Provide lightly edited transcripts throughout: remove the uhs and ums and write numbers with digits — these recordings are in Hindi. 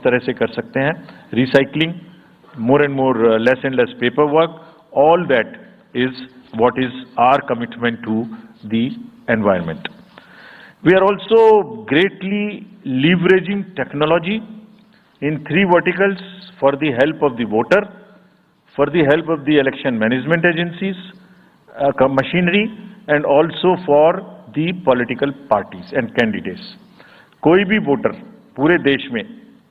तरह से कर सकते हैं, recycling, more and more less and less paperwork, all that is what is our commitment to the environment. We are also greatly leveraging technology in 3 verticals for the help of the voter, for the help of the election management agencies, machinery, and also for the political parties and candidates. कोई भी वोटर पूरे देश में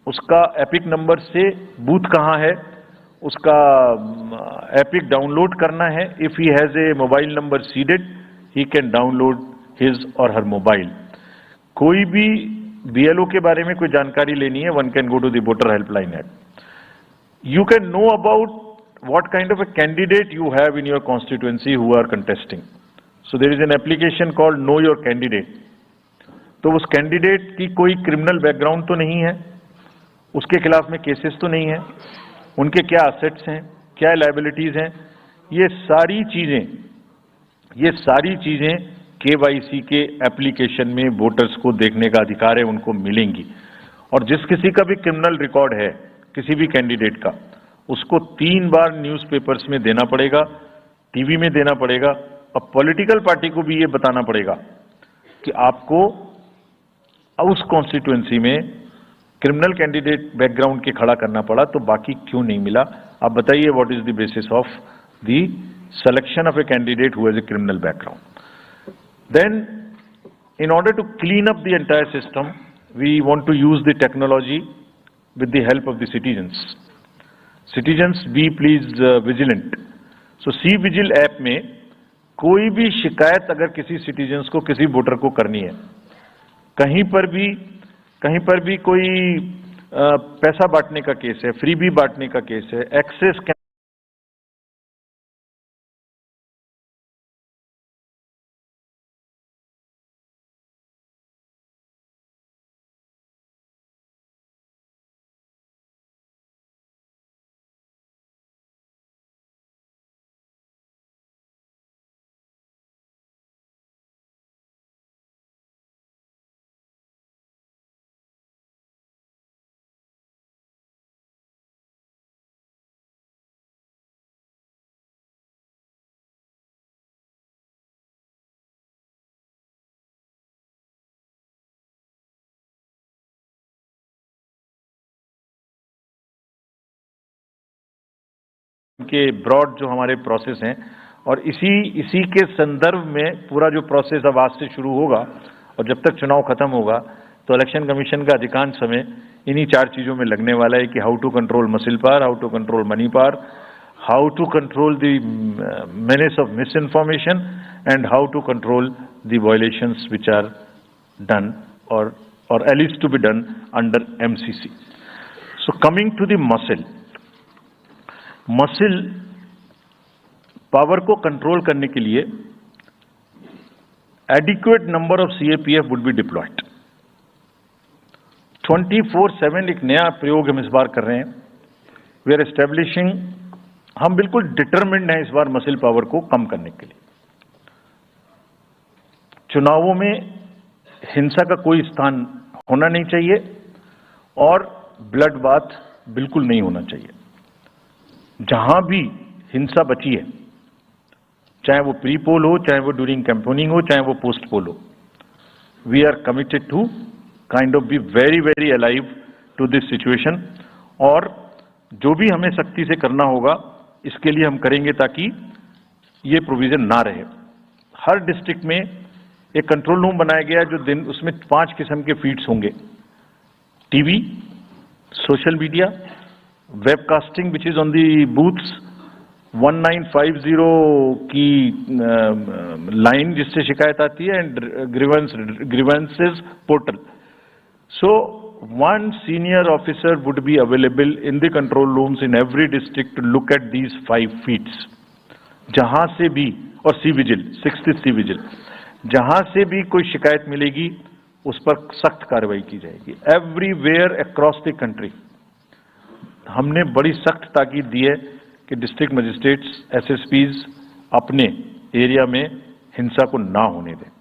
उसका एपिक नंबर से बूथ कहाँ है, उसका एपिक डाउनलोड करना है. If he has a mobile number seeded, he can download his और हर मोबाइल. कोई भी बीएलओ के बारे में कोई जानकारी लेनी है, one can go to the voter helpline app. You can know about what kind of a candidate you have in your constituency who are contesting. So there is an application called Know Your Candidate. तो उस कैंडिडेट की कोई क्रिमिनल बैकग्राउंड तो नहीं है, उसके खिलाफ में केसेस तो नहीं है, उनके क्या असेट्स हैं, क्या लायबिलिटीज हैं, ये सारी चीजें केवाईसी के एप्लीकेशन में वोटर्स को देखने का अधिकार है, उनको मिलेंगी. और जिस किसी का भी क्रिमिनल रिकॉर्ड है किसी भी कैंडिडेट का, उसको 3 बार न्यूज़पेपर्स में देना पड़ेगा, टीवी में देना पड़ेगा, और पॉलिटिकल पार्टी को भी ये बताना पड़ेगा कि आपको उस कॉन्स्टिट्यूएंसी में क्रिमिनल कैंडिडेट बैकग्राउंड के खड़ा करना पड़ा, तो बाकी क्यों नहीं मिला. आप बताइए, what is the basis of the selection of a candidate who has a criminal background. Then in order to clean up the entire system, we want to use the technology with the help of the citizens. Citizens, be please vigilant. So C-Vigil app में कोई भी शिकायत अगर किसी सिटीजन्स को, किसी वोटर को करनी है, कहीं पर भी कोई पैसा बांटने का केस है, फ्रीबी बांटने का केस है, एक्सेस के ब्रॉड जो हमारे प्रोसेस हैं, और इसी के संदर्भ में पूरा जो प्रोसेस अब आज से शुरू होगा और जब तक चुनाव खत्म होगा, तो इलेक्शन कमीशन का अधिकांश समय इन्हीं 4 चीजों में लगने वाला है कि how to control muscle power, how to control money power, how to control the menace of misinformation, and how to control the violations which are done or alleged to be done under MCC. So coming to the muscle power को कंट्रोल करने के लिए adequate number of CAPF would be deployed. 24/7 एक नया प्रयोग हम इस बार कर रहे हैं. वी आर एस्टेब्लिशिंग, हम बिल्कुल डिटरमिन्ड हैं इस बार मसिल पावर को कम करने के लिए. चुनावों में हिंसा का कोई स्थान होना नहीं चाहिए और ब्लड बाथ बिल्कुल नहीं होना चाहिए. जहां भी हिंसा बची है, चाहे वो प्री पोल हो, चाहे वो ड्यूरिंग कैंपेनिंग हो, चाहे वो पोस्ट पोल हो, we are committed to kind of be very very alive to this situation. और जो भी हमें सख्ती से करना होगा इसके लिए हम करेंगे ताकि ये प्रोविजन ना रहे. हर डिस्ट्रिक्ट में एक कंट्रोल रूम बनाया गया है, जो उसमें 5 किस्म के फीड्स होंगे: TV, social media, webcasting which is on the booths, 1950 की लाइन जिससे शिकायत आती है, and grievances portal. So 1 senior officer would be available in the control rooms in every district to look at these 5 feeds. जहां से भी, और C-Vigil, 6th C-Vigil, जहां से भी कोई शिकायत मिलेगी उस पर सख्त कार्रवाई की जाएगी. एवरीवेयर अक्रॉस द कंट्री हमने बड़ी सख्त ताकीद दी है कि डिस्ट्रिक्ट मजिस्ट्रेट्स, SSPs अपने एरिया में हिंसा को ना होने दें.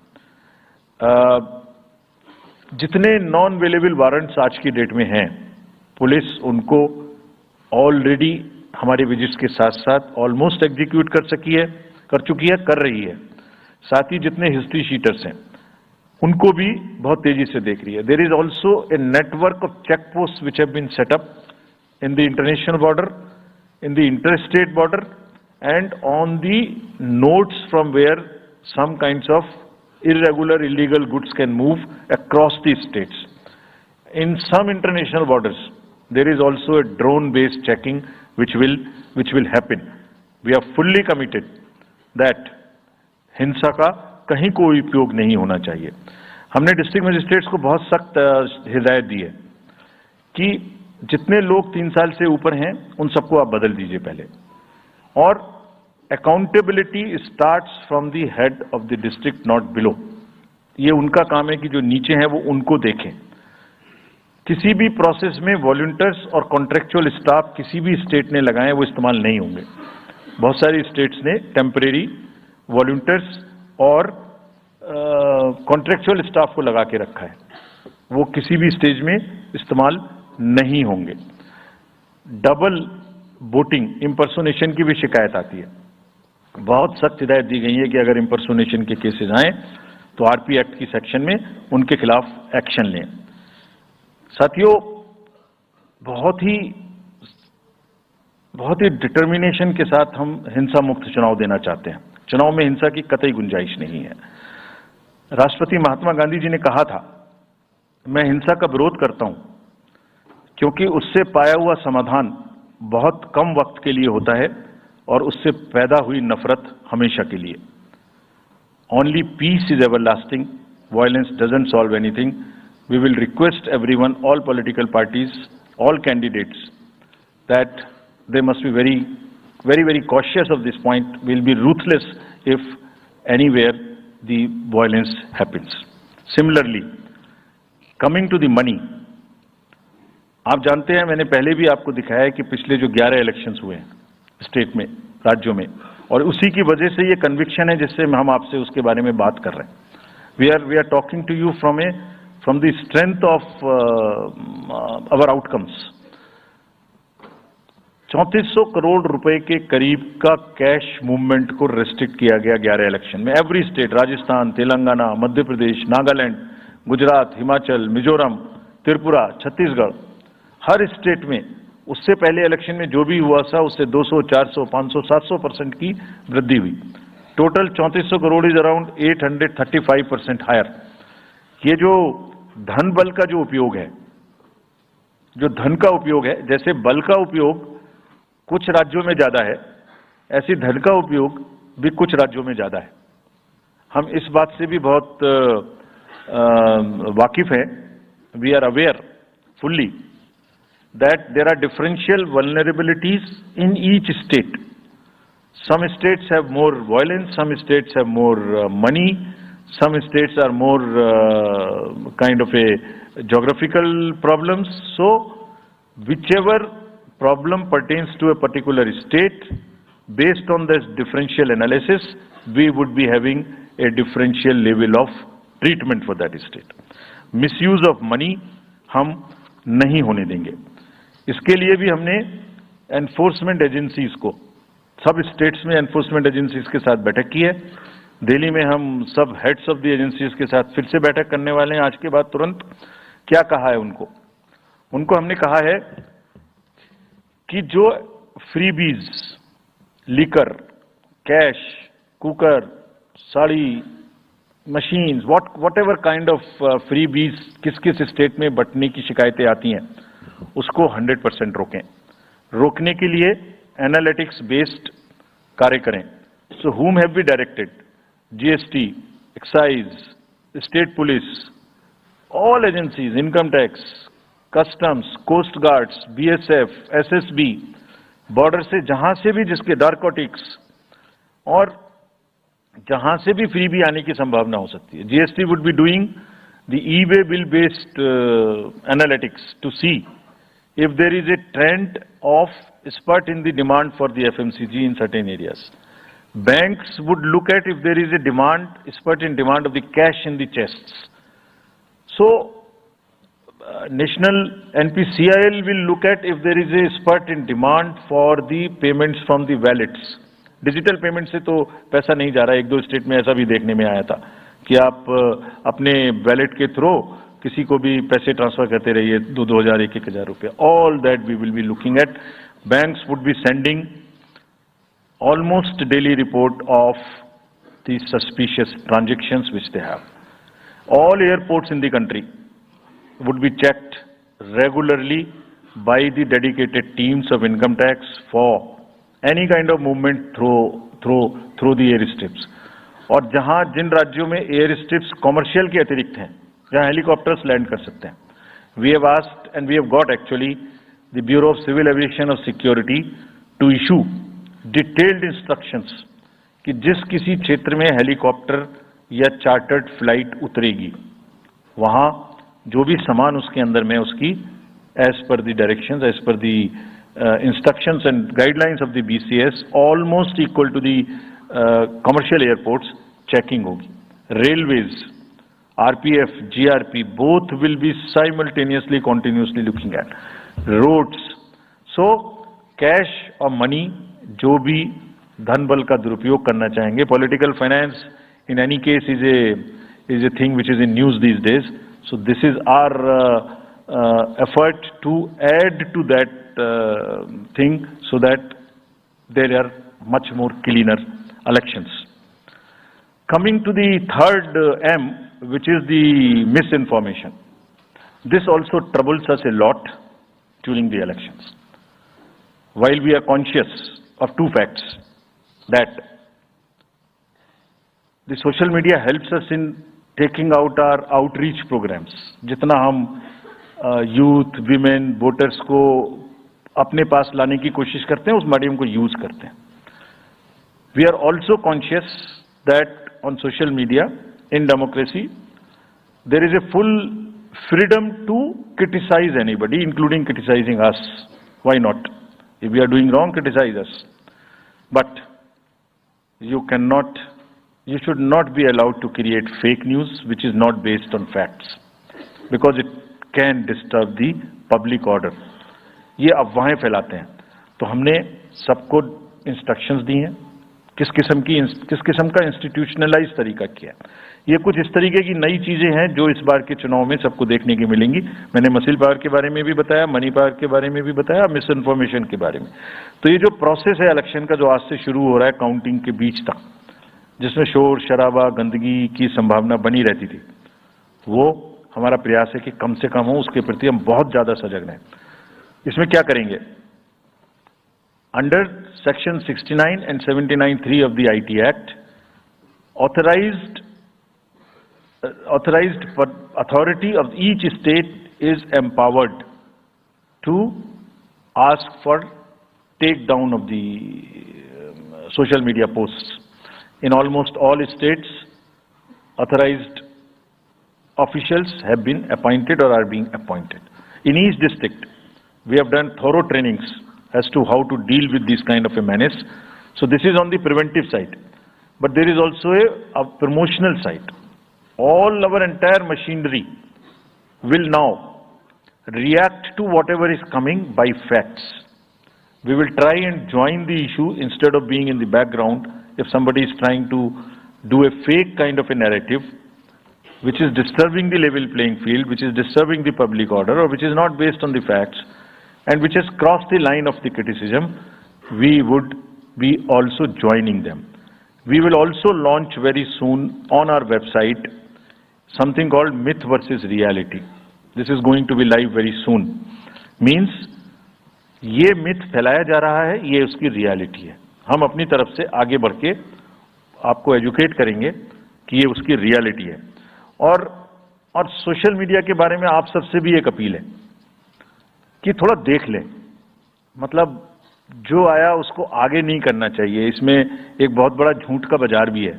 जितने नॉन अवेलेबल वारंट्स आज की डेट में हैं, पुलिस उनको ऑलरेडी हमारे विजिट्स के साथ साथ ऑलमोस्ट एग्जीक्यूट कर चुकी है, कर रही है। साथ ही जितने हिस्ट्री शीटर्स हैं उनको भी बहुत तेजी से देख रही है। There is also a network of check post which have been set up in the international border, in the interstate border, and on the nodes from where some kinds of irregular, illegal goods can move across the states. In some international borders, there is also a drone-based checking which will happen. We are fully committed that हिंसा का कहीं कोई उपयोग नहीं होना चाहिए। हमने डिस्ट्रिक्ट मजिस्ट्रेट्स को बहुत सख्त हिदायत दी है कि जितने लोग 3 साल से ऊपर हैं उन सबको आप बदल दीजिए पहले, और accountability starts from the head of the district, not below. ये उनका काम है कि जो नीचे हैं वो उनको देखें। किसी भी प्रोसेस में वॉलंटियर्स और कॉन्ट्रेक्चुअल स्टाफ किसी भी स्टेट ने लगाए वो इस्तेमाल नहीं होंगे। बहुत सारी स्टेट्स ने टेम्परेरी वॉलंटियर्स और कॉन्ट्रेक्चुअल स्टाफ को लगा के रखा है, वो किसी भी स्टेज में इस्तेमाल नहीं होंगे। डबल वोटिंग, इंपर्सोनेशन की भी शिकायत आती है। बहुत सख्त हिदायत दी गई है कि अगर इंपर्सोनेशन के केसेस आए तो आरपी एक्ट की सेक्शन में उनके खिलाफ एक्शन लें। साथियों, बहुत ही डिटर्मिनेशन के साथ हम हिंसा मुक्त चुनाव देना चाहते हैं। चुनाव में हिंसा की कतई गुंजाइश नहीं है। राष्ट्रपति महात्मा गांधी जी ने कहा था, मैं हिंसा का विरोध करता हूं क्योंकि उससे पाया हुआ समाधान बहुत कम वक्त के लिए होता है और उससे पैदा हुई नफरत हमेशा के लिए। Only peace is everlasting, violence doesn't solve anything. We will request everyone, all political parties, all candidates, that they must be very cautious of this point. Will be ruthless if anywhere the violence happens. Similarly, coming to the money, आप जानते हैं, मैंने पहले भी आपको दिखाया है कि पिछले जो 11 इलेक्शंस हुए हैं स्टेट में, राज्यों में, और उसी की वजह से ये कन्विक्शन है जिससे हम आपसे उसके बारे में बात कर रहे हैं। We are talking to you from the strength of our outcomes. 3400 crore रुपए के करीब का कैश मूवमेंट को रेस्ट्रिक्ट किया गया 11 इलेक्शन में। एवरी स्टेट, राजस्थान, तेलंगाना, मध्य प्रदेश, नागालैंड, गुजरात, हिमाचल, मिजोरम, त्रिपुरा, छत्तीसगढ़, हर स्टेट में उससे पहले इलेक्शन में जो भी हुआ था उससे 200, 400, 500, 700% की वृद्धि हुई। Total 3400 crore is around 835% higher. ये जो धन बल का जो उपयोग है, जो धन का उपयोग है, जैसे बल का उपयोग कुछ राज्यों में ज्यादा है, ऐसी धन का उपयोग भी कुछ राज्यों में ज्यादा है। हम इस बात से भी बहुत वाकिफ हैं। We are aware fully that there are differential vulnerabilities in each state. Some states have more violence, some states have more money, some states are more kind of a geographical problems. So whichever problem pertains to a particular state, based on this differential analysis, we would be having a differential level of treatment for that state. Misuse of money हम नहीं होने देंगे। इसके लिए भी हमने एनफोर्समेंट एजेंसीज को, सब स्टेट्स में एनफोर्समेंट एजेंसीज के साथ बैठक की है। दिल्ली में हम सब हेड्स ऑफ द एजेंसीज के साथ फिर से बैठक करने वाले हैं आज के बाद तुरंत। क्या कहा है उनको हमने कहा है कि जो freebies, liquor, cash, cooker, sari, machines, what ever kind of freebies किस किस स्टेट में बंटने की शिकायतें आती हैं, उसको 100% रोकें। रोकने के लिए एनालिटिक्स बेस्ड कार्य करें। So whom have we directed? GST, excise, state police, all agencies, income tax, customs, coast guards, BSF, SSB, border से जहां से भी जिसके नारकोटिक्स और जहां से भी फ्री भी आने की संभावना हो सकती है। GST would be doing the e-way bill based analytics to see if there is a trend of spurt in the demand for the FMCG in certain areas. Banks would look at if there is a spurt in demand of the cash in the chests. So national NPCIL will look at if there is a spurt in demand for the payments from the wallets. Digital payment से तो पैसा नहीं जा रहा है। एक दो स्टेट में ऐसा भी देखने में आया था कि आप अपने वैलेट के थ्रू किसी को भी पैसे ट्रांसफर करते रहिए, 2,000 1,000 रुपये। All that we will be looking at. Banks would be sending almost daily report of the suspicious transactions which they have. All airports in the country would be checked regularly by the dedicated teams of income tax for any kind of movement through the airstrips. और जहां जिन राज्यों में airstrips commercial के अतिरिक्त हैं, जहां helicopters land कर सकते हैं, we have asked and we have got actually the Bureau of Civil Aviation of Security to issue detailed instructions कि जिस किसी क्षेत्र में हेलीकॉप्टर या चार्टर्ड फ्लाइट उतरेगी, वहां जो भी सामान उसके अंदर में उसकी as per the directions, as per the instructions and guidelines of the BCS almost equal to the commercial airports checking होगी। Railways, RPF, GRP both will be simultaneously continuously looking at roads. So cash और मनी जो भी धन बल का दुरुपयोग करना चाहेंगे, political finance in any case is a thing which is in news these days. So this is our effort to add to that thing so that there are much more cleaner elections. Coming to the third M, which is the misinformation. This also troubles us a lot during the elections. While we are conscious of two facts, that the social media helps us in taking out our outreach programs. जितना हम यूथ, विमेन, वोटर्स को अपने पास लाने की कोशिश करते हैं, उस मीडियम को यूज करते हैं. We are also conscious that on social media, in democracy, there is a full freedom to criticize anybody, including criticizing us. Why not? If we are doing wrong, criticize us. But you should not be allowed to create fake news which is not based on facts, because it can disturb the public order. ये अफवाहें फैलाते हैं. तो हमने सबको इंस्ट्रक्शंस दी हैं किस किस्म का इंस्टीट्यूशनलाइज तरीका किया है. ये कुछ इस तरीके की नई चीजें हैं जो इस बार के चुनाव में सबको देखने की मिलेंगी. मैंने मसिल पावर के बारे में भी बताया, मनी पावर के बारे में भी बताया, मिस इन्फॉर्मेशन के बारे में. तो ये जो प्रोसेस है इलेक्शन का, जो आज से शुरू हो रहा है काउंटिंग के बीच तक, जिसमें शोर शराबा गंदगी की संभावना बनी रहती थी, वो हमारा प्रयास है कि कम से कम हो. उसके प्रति हम बहुत ज्यादा सजग हैं. इसमें क्या करेंगे? Under Section 69 and 79(3) of the IT Act, authorized authority of each state is empowered to ask for takedown of the social media posts. In almost all states, authorized officials have been appointed or are being appointed. In each district, we have done thorough trainings as to how to deal with this kind of a menace. So this is on the preventive side. But there is also a promotional side. All our entire machinery will now react to whatever is coming by facts. We will try and join the issue instead of being in the background. If somebody is trying to do a fake kind of a narrative, which is disturbing the level playing field, which is disturbing the public order, or which is not based on the facts, and which has crossed the line of the criticism, we would be also joining them. We will also launch very soon on our website something called myth versus reality. This is going to be live very soon. Means ये myth फैलाया जा रहा है, ये उसकी reality है. हम अपनी तरफ से आगे बढ़ के आपको educate करेंगे कि ये उसकी reality है. और सोशल मीडिया के बारे में आप सबसे भी एक अपील है कि थोड़ा देख लें. मतलब जो आया उसको आगे नहीं करना चाहिए. इसमें एक बहुत बड़ा झूठ का बाजार भी है.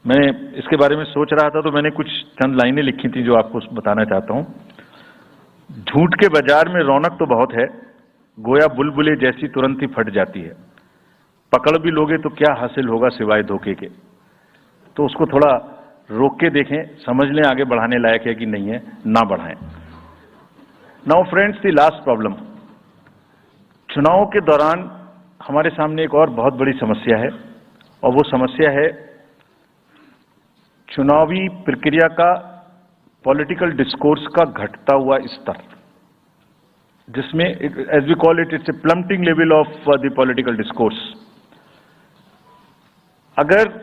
मैं इसके बारे में सोच रहा था तो मैंने कुछ चंद लाइनें लिखी थी जो आपको बताना चाहता हूं. झूठ के बाजार में रौनक तो बहुत है, गोया बुलबुले जैसी तुरंत ही फट जाती है. पकड़ भी लोगे तो क्या हासिल होगा सिवाय धोखे के. तो उसको थोड़ा रोक के देखें, समझ लें आगे बढ़ाने लायक है कि नहीं है, ना बढ़ाएं. Now friends, the last problem, चुनाव के दौरान हमारे सामने एक और बहुत बड़ी समस्या है, और वो समस्या है चुनावी प्रक्रिया का, पॉलिटिकल डिस्कोर्स का घटता हुआ स्तर, जिसमें as we call it, it's a plumbing level of the political discourse. अगर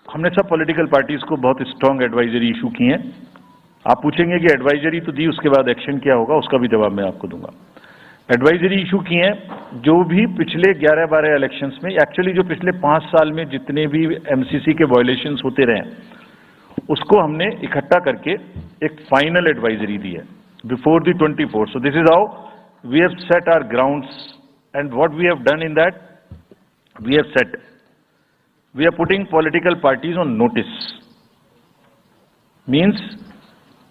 हमने सब पॉलिटिकल पार्टीज को बहुत स्ट्रांग एडवाइजरी इशू की हैं, आप पूछेंगे कि एडवाइजरी तो दी, उसके बाद एक्शन क्या होगा, उसका भी जवाब मैं आपको दूंगा। एडवाइजरी इशू की हैं, जो भी पिछले 11-12 इलेक्शंस में, एक्चुअली जो पिछले 5 साल में जितने भी एमसीसी के वायलेशंस होते रहे, उसको हमने इकट्ठा करके एक फाइनल एडवाइजरी दी है before the 24th। So this is how we have set our grounds, and what we have done in that, we have set, we are putting political parties on notice. Means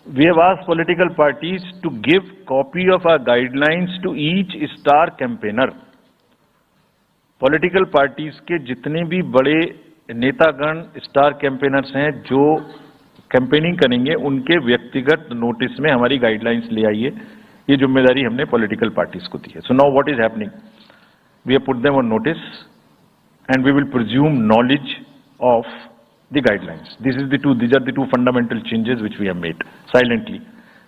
we have asked political parties to give copy of our guidelines to each star campaigner. Political parties के जितने भी बड़े नेतागण स्टार कैंपेनर्स हैं जो कैंपेनिंग करेंगे, उनके व्यक्तिगत नोटिस में हमारी गाइडलाइंस ले आइए, ये जिम्मेदारी हमने पॉलिटिकल पार्टीज को दी है। So now what is happening, we have put them on notice and we will presume knowledge of the guidelines. These are the two fundamental changes which we have made silently.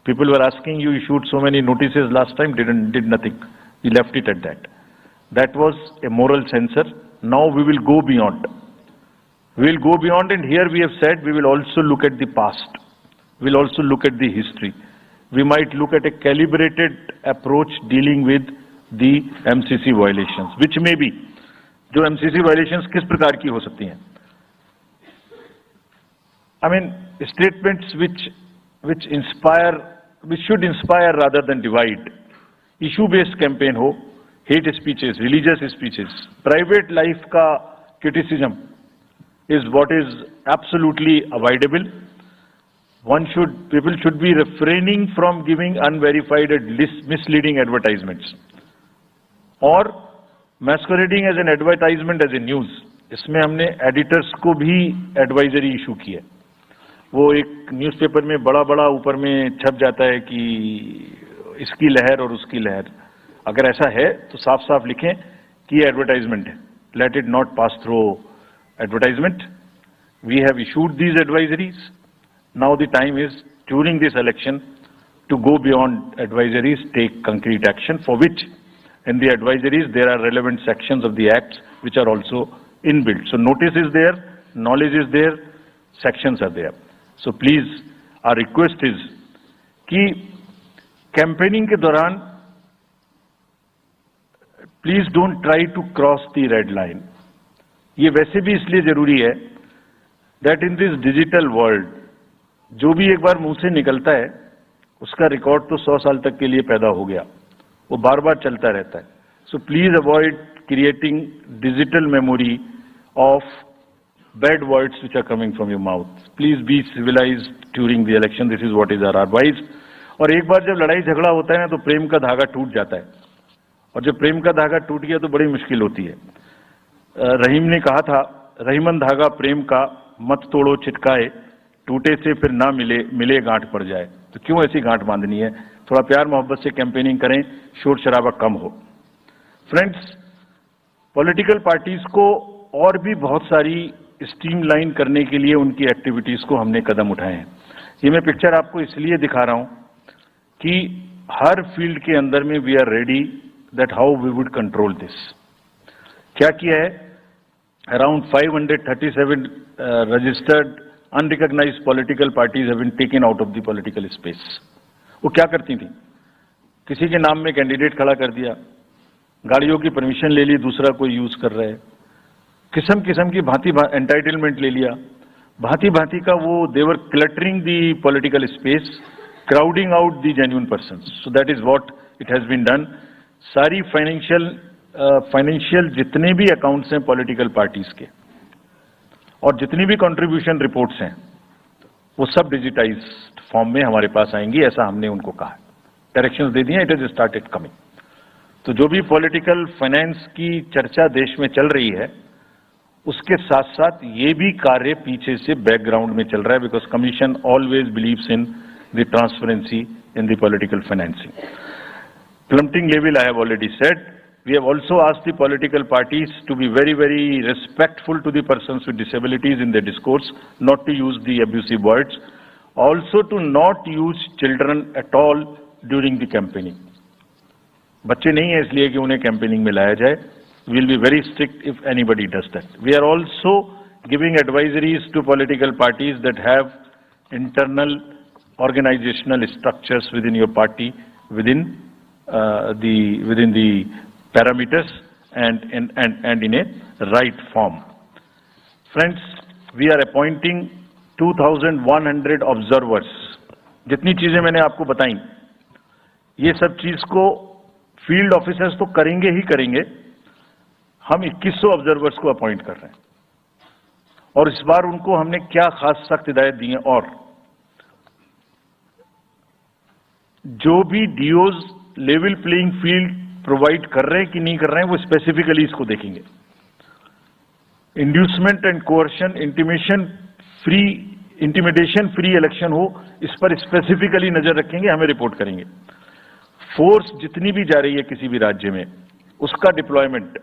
People were asking, you issued so many notices last time, did nothing. We left it at that. That was a moral censor. Now we will go beyond. We will go beyond, and here we have said we will also look at the past. We will also look at the history. We might look at a calibrated approach dealing with the MCC violations, which may be, जो एमसीसी वायलेशंस किस प्रकार की हो सकती हैं। I mean statements which should inspire rather than divide, issue based campaign हो, hate speeches, religious speeches, private life का criticism is what is absolutely avoidable. People should be refraining from giving unverified and misleading advertisements or masquerading as an advertisement as a news. इसमें हमने एडिटर्स को भी एडवाइजरी इशू की है। वो एक न्यूज़पेपर में बड़ा बड़ा ऊपर में छप जाता है कि इसकी लहर और उसकी लहर, अगर ऐसा है तो साफ साफ लिखें कि एडवर्टाइजमेंट है, let it not pass through advertisement. We have issued these advisories, now the time is during this election to go beyond advisories, take concrete action for which in the advisories there are relevant sections of the acts which are also inbuilt. So notice is there, knowledge is there, sections are there. So please, our request is कि campaigning के दौरान please don't try to cross the red line. ये वैसे भी इसलिए जरूरी है that in this digital world जो भी एक बार मुंह से निकलता है उसका रिकॉर्ड तो 100 साल तक के लिए पैदा हो गया, वो बार बार चलता रहता है। So please avoid creating digital memory of bad words which are coming from your mouth. Please be civilised during the election, this is what is our advice. और एक बार जब लड़ाई झगड़ा होता है ना तो प्रेम का धागा टूट जाता है, और जब प्रेम का धागा टूट गया तो बड़ी मुश्किल होती है। रहीम ने कहा था, रहीमन धागा प्रेम का मत तोड़ो चिटकाए, टूटे से फिर ना मिले गांठ पड़ जाए। तो क्यों ऐसी गांठ बांधनी है, थोड़ा प्यार मोहब्बत से कैंपेनिंग करें, शोर शराबा कम हो। फ्रेंड्स, पॉलिटिकल पार्टीज को और भी बहुत सारी स्ट्रीमलाइन करने के लिए उनकी एक्टिविटीज को हमने कदम उठाए हैं। ये मैं पिक्चर आपको इसलिए दिखा रहा हूं कि हर फील्ड के अंदर में we are ready that how we would control this. क्या किया है, around 537 registered unrecognised political parties have been taken out of the political space. वो क्या करती थी, किसी के नाम में कैंडिडेट खड़ा कर दिया, गाड़ियों की परमिशन ले ली, दूसरा कोई यूज कर रहा है, किस्म किस्म की भांति एंटाइटलमेंट ले लिया, भांति भांति का वो thereby cluttering the political space, crowding out the genuine persons. So that is what it has been done. सारी फाइनेंशियल जितने भी अकाउंट्स हैं पॉलिटिकल पार्टीज के और जितनी भी कंट्रीब्यूशन रिपोर्ट्स हैं वो सब डिजिटाइज्ड फॉर्म में हमारे पास आएंगी, ऐसा हमने उनको कहा। डायरेक्शंस दे दिए, इट इज स्टार्टेड कमिंग। तो जो भी पॉलिटिकल फाइनेंस की चर्चा देश में चल रही है उसके साथ साथ ये भी कार्य पीछे से बैकग्राउंड में चल रहा है, because commission always believes in the transparency in the political financing. Plummeting level, I have already said. We have also asked the political parties to be very, very respectful to the persons with disabilities in their discourse, not to use the abusive words, also to not use children at all during the campaigning. बच्चे नहीं है इसलिए कि उन्हें campaigning में लाया जाए. We will be very strict if anybody does that. We are also giving advisories to political parties that have internal organizational structures within your party, within the parameters and in a right form. Friends, we are appointing 2,100 observers. जितनी चीजें मैंने आपको बताई, ये सब चीज को फील्ड ऑफिसर्स तो करेंगे ही करेंगे. हम 2100 ऑब्जर्वर्स को अपॉइंट कर रहे हैं और इस बार उनको हमने क्या खास सख्त हिदायत दी है. और जो भी डीओज लेवल प्लेइंग फील्ड प्रोवाइड कर रहे हैं कि नहीं कर रहे हैं, वो स्पेसिफिकली इसको देखेंगे. Inducement and coercion, intimidation free election हो, इस पर स्पेसिफिकली नजर रखेंगे, हमें रिपोर्ट करेंगे. फोर्स जितनी भी जा रही है किसी भी राज्य में, उसका डिप्लॉयमेंट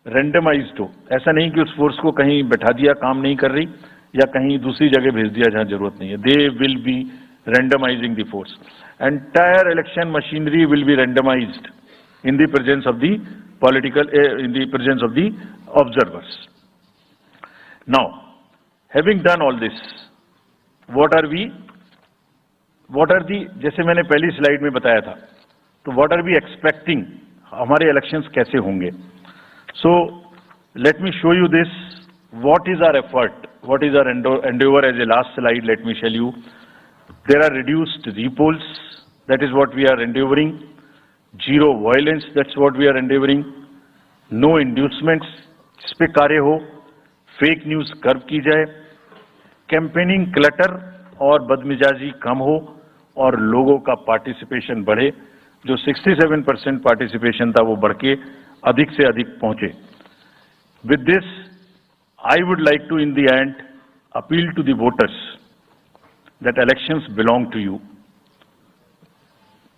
रैंडमाइज्ड हो. ऐसा नहीं कि उस फोर्स को कहीं बैठा दिया, काम नहीं कर रही, या कहीं दूसरी जगह भेज दिया जहां जरूरत नहीं है. They will be randomising the force. Entire election machinery will be randomised in the presence of the in the presence of the observers. Now, having done all this, what are the, जैसे मैंने पहली स्लाइड में बताया था, तो what are we expecting, हमारे elections कैसे होंगे? So, let me show you this, what is our effort, what is our endeavor. As a last slide, let me tell you, there are reduced repolls, that is what we are endeavoring. Zero violence, that's what we are endeavoring. No inducements, इस पे कार्य हो. फेक न्यूज कर्व की जाए. कैंपेनिंग क्लटर और बदमिजाजी कम हो और लोगों का पार्टिसिपेशन बढ़े. जो 67% पार्टिसिपेशन था वो बढ़ के अधिक से अधिक पहुंचे. With this I would like to in the end appeal to the voters that elections belong to you.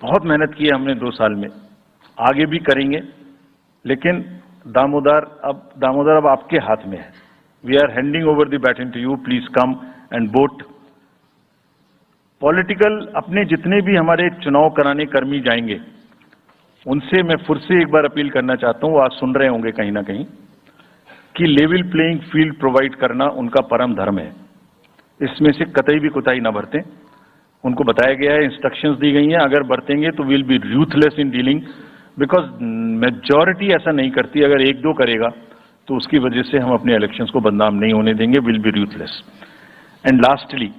बहुत मेहनत की है हमने 2 साल में, आगे भी करेंगे, लेकिन दामोदर अब आपके हाथ में है. We are handing over the baton to you. Please come and vote. Political अपने जितने भी हमारे चुनाव कराने कर्मी जाएंगे, उनसे मैं फिर से एक बार अपील करना चाहता हूं, आज सुन रहे होंगे कहीं ना कहीं, कि लेवल प्लेइंग फील्ड प्रोवाइड करना उनका परम धर्म है. इसमें से कतई भी कोताही ना बरतें. उनको बताया गया है, इंस्ट्रक्शंस दी गई हैं, अगर बरतेंगे तो will be ruthless in dealing, because majority ऐसा नहीं करती. अगर 1-2 करेगा तो उसकी वजह से हम अपने इलेक्शंस को बदनाम नहीं होने देंगे. Will be ruthless. And lastly,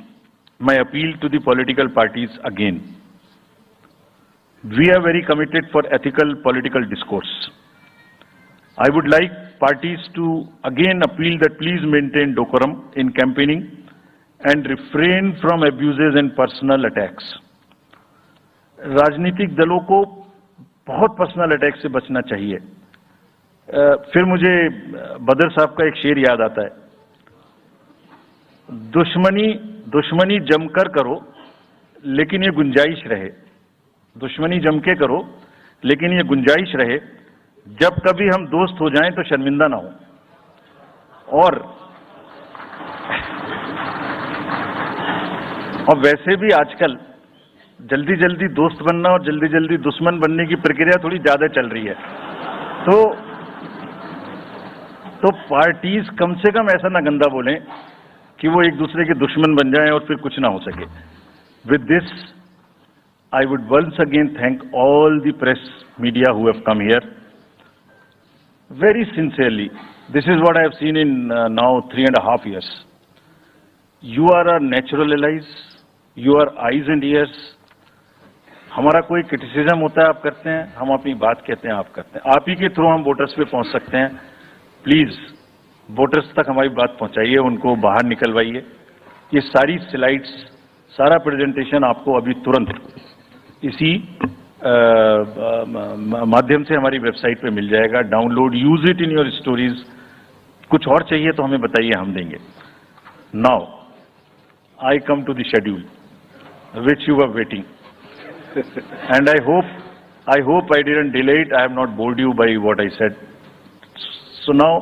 my appeal to the political parties again. We are very committed for ethical political discourse. I would like parties to again appeal that please maintain decorum in campaigning and refrain from abuses and personal attacks. राजनीतिक दलों को बहुत पर्सनल अटैक से बचना चाहिए. फिर मुझे बदर साहब का एक शेर याद आता है, दुश्मनी जमकर करो लेकिन ये गुंजाइश रहे. दुश्मनी जम के करो लेकिन ये गुंजाइश रहे, जब कभी हम दोस्त हो जाएं तो शर्मिंदा ना हो. और वैसे भी आजकल जल्दी जल्दी दोस्त बनना और जल्दी जल्दी दुश्मन बनने की प्रक्रिया थोड़ी ज्यादा चल रही है. तो पार्टीज कम से कम ऐसा ना गंदा बोलें कि वो एक दूसरे के दुश्मन बन जाएं और फिर कुछ ना हो सके. With this I would once again thank all the press media who have come here very sincerely. This is what I have seen in now 3.5 years. You are our natural allies. You are eyes and ears. हमारा कोई क्रिटिसिज्म होता है आप करते हैं, हम अपनी बात कहते हैं आप करते हैं. आप ही के थ्रू हम वोटर्स पे पहुंच सकते हैं. प्लीज वोटर्स तक हमारी बात पहुंचाइए, उनको बाहर निकलवाइए. ये सारी स्लाइड्स, सारा प्रेजेंटेशन आपको अभी तुरंत इसी माध्यम से हमारी वेबसाइट पे मिल जाएगा. Download, use it in your stories. कुछ और चाहिए तो हमें बताइए, हम देंगे. Now I come to the schedule which you were waiting. And I hope I didn't delay it. I have not bored you by what I said. So now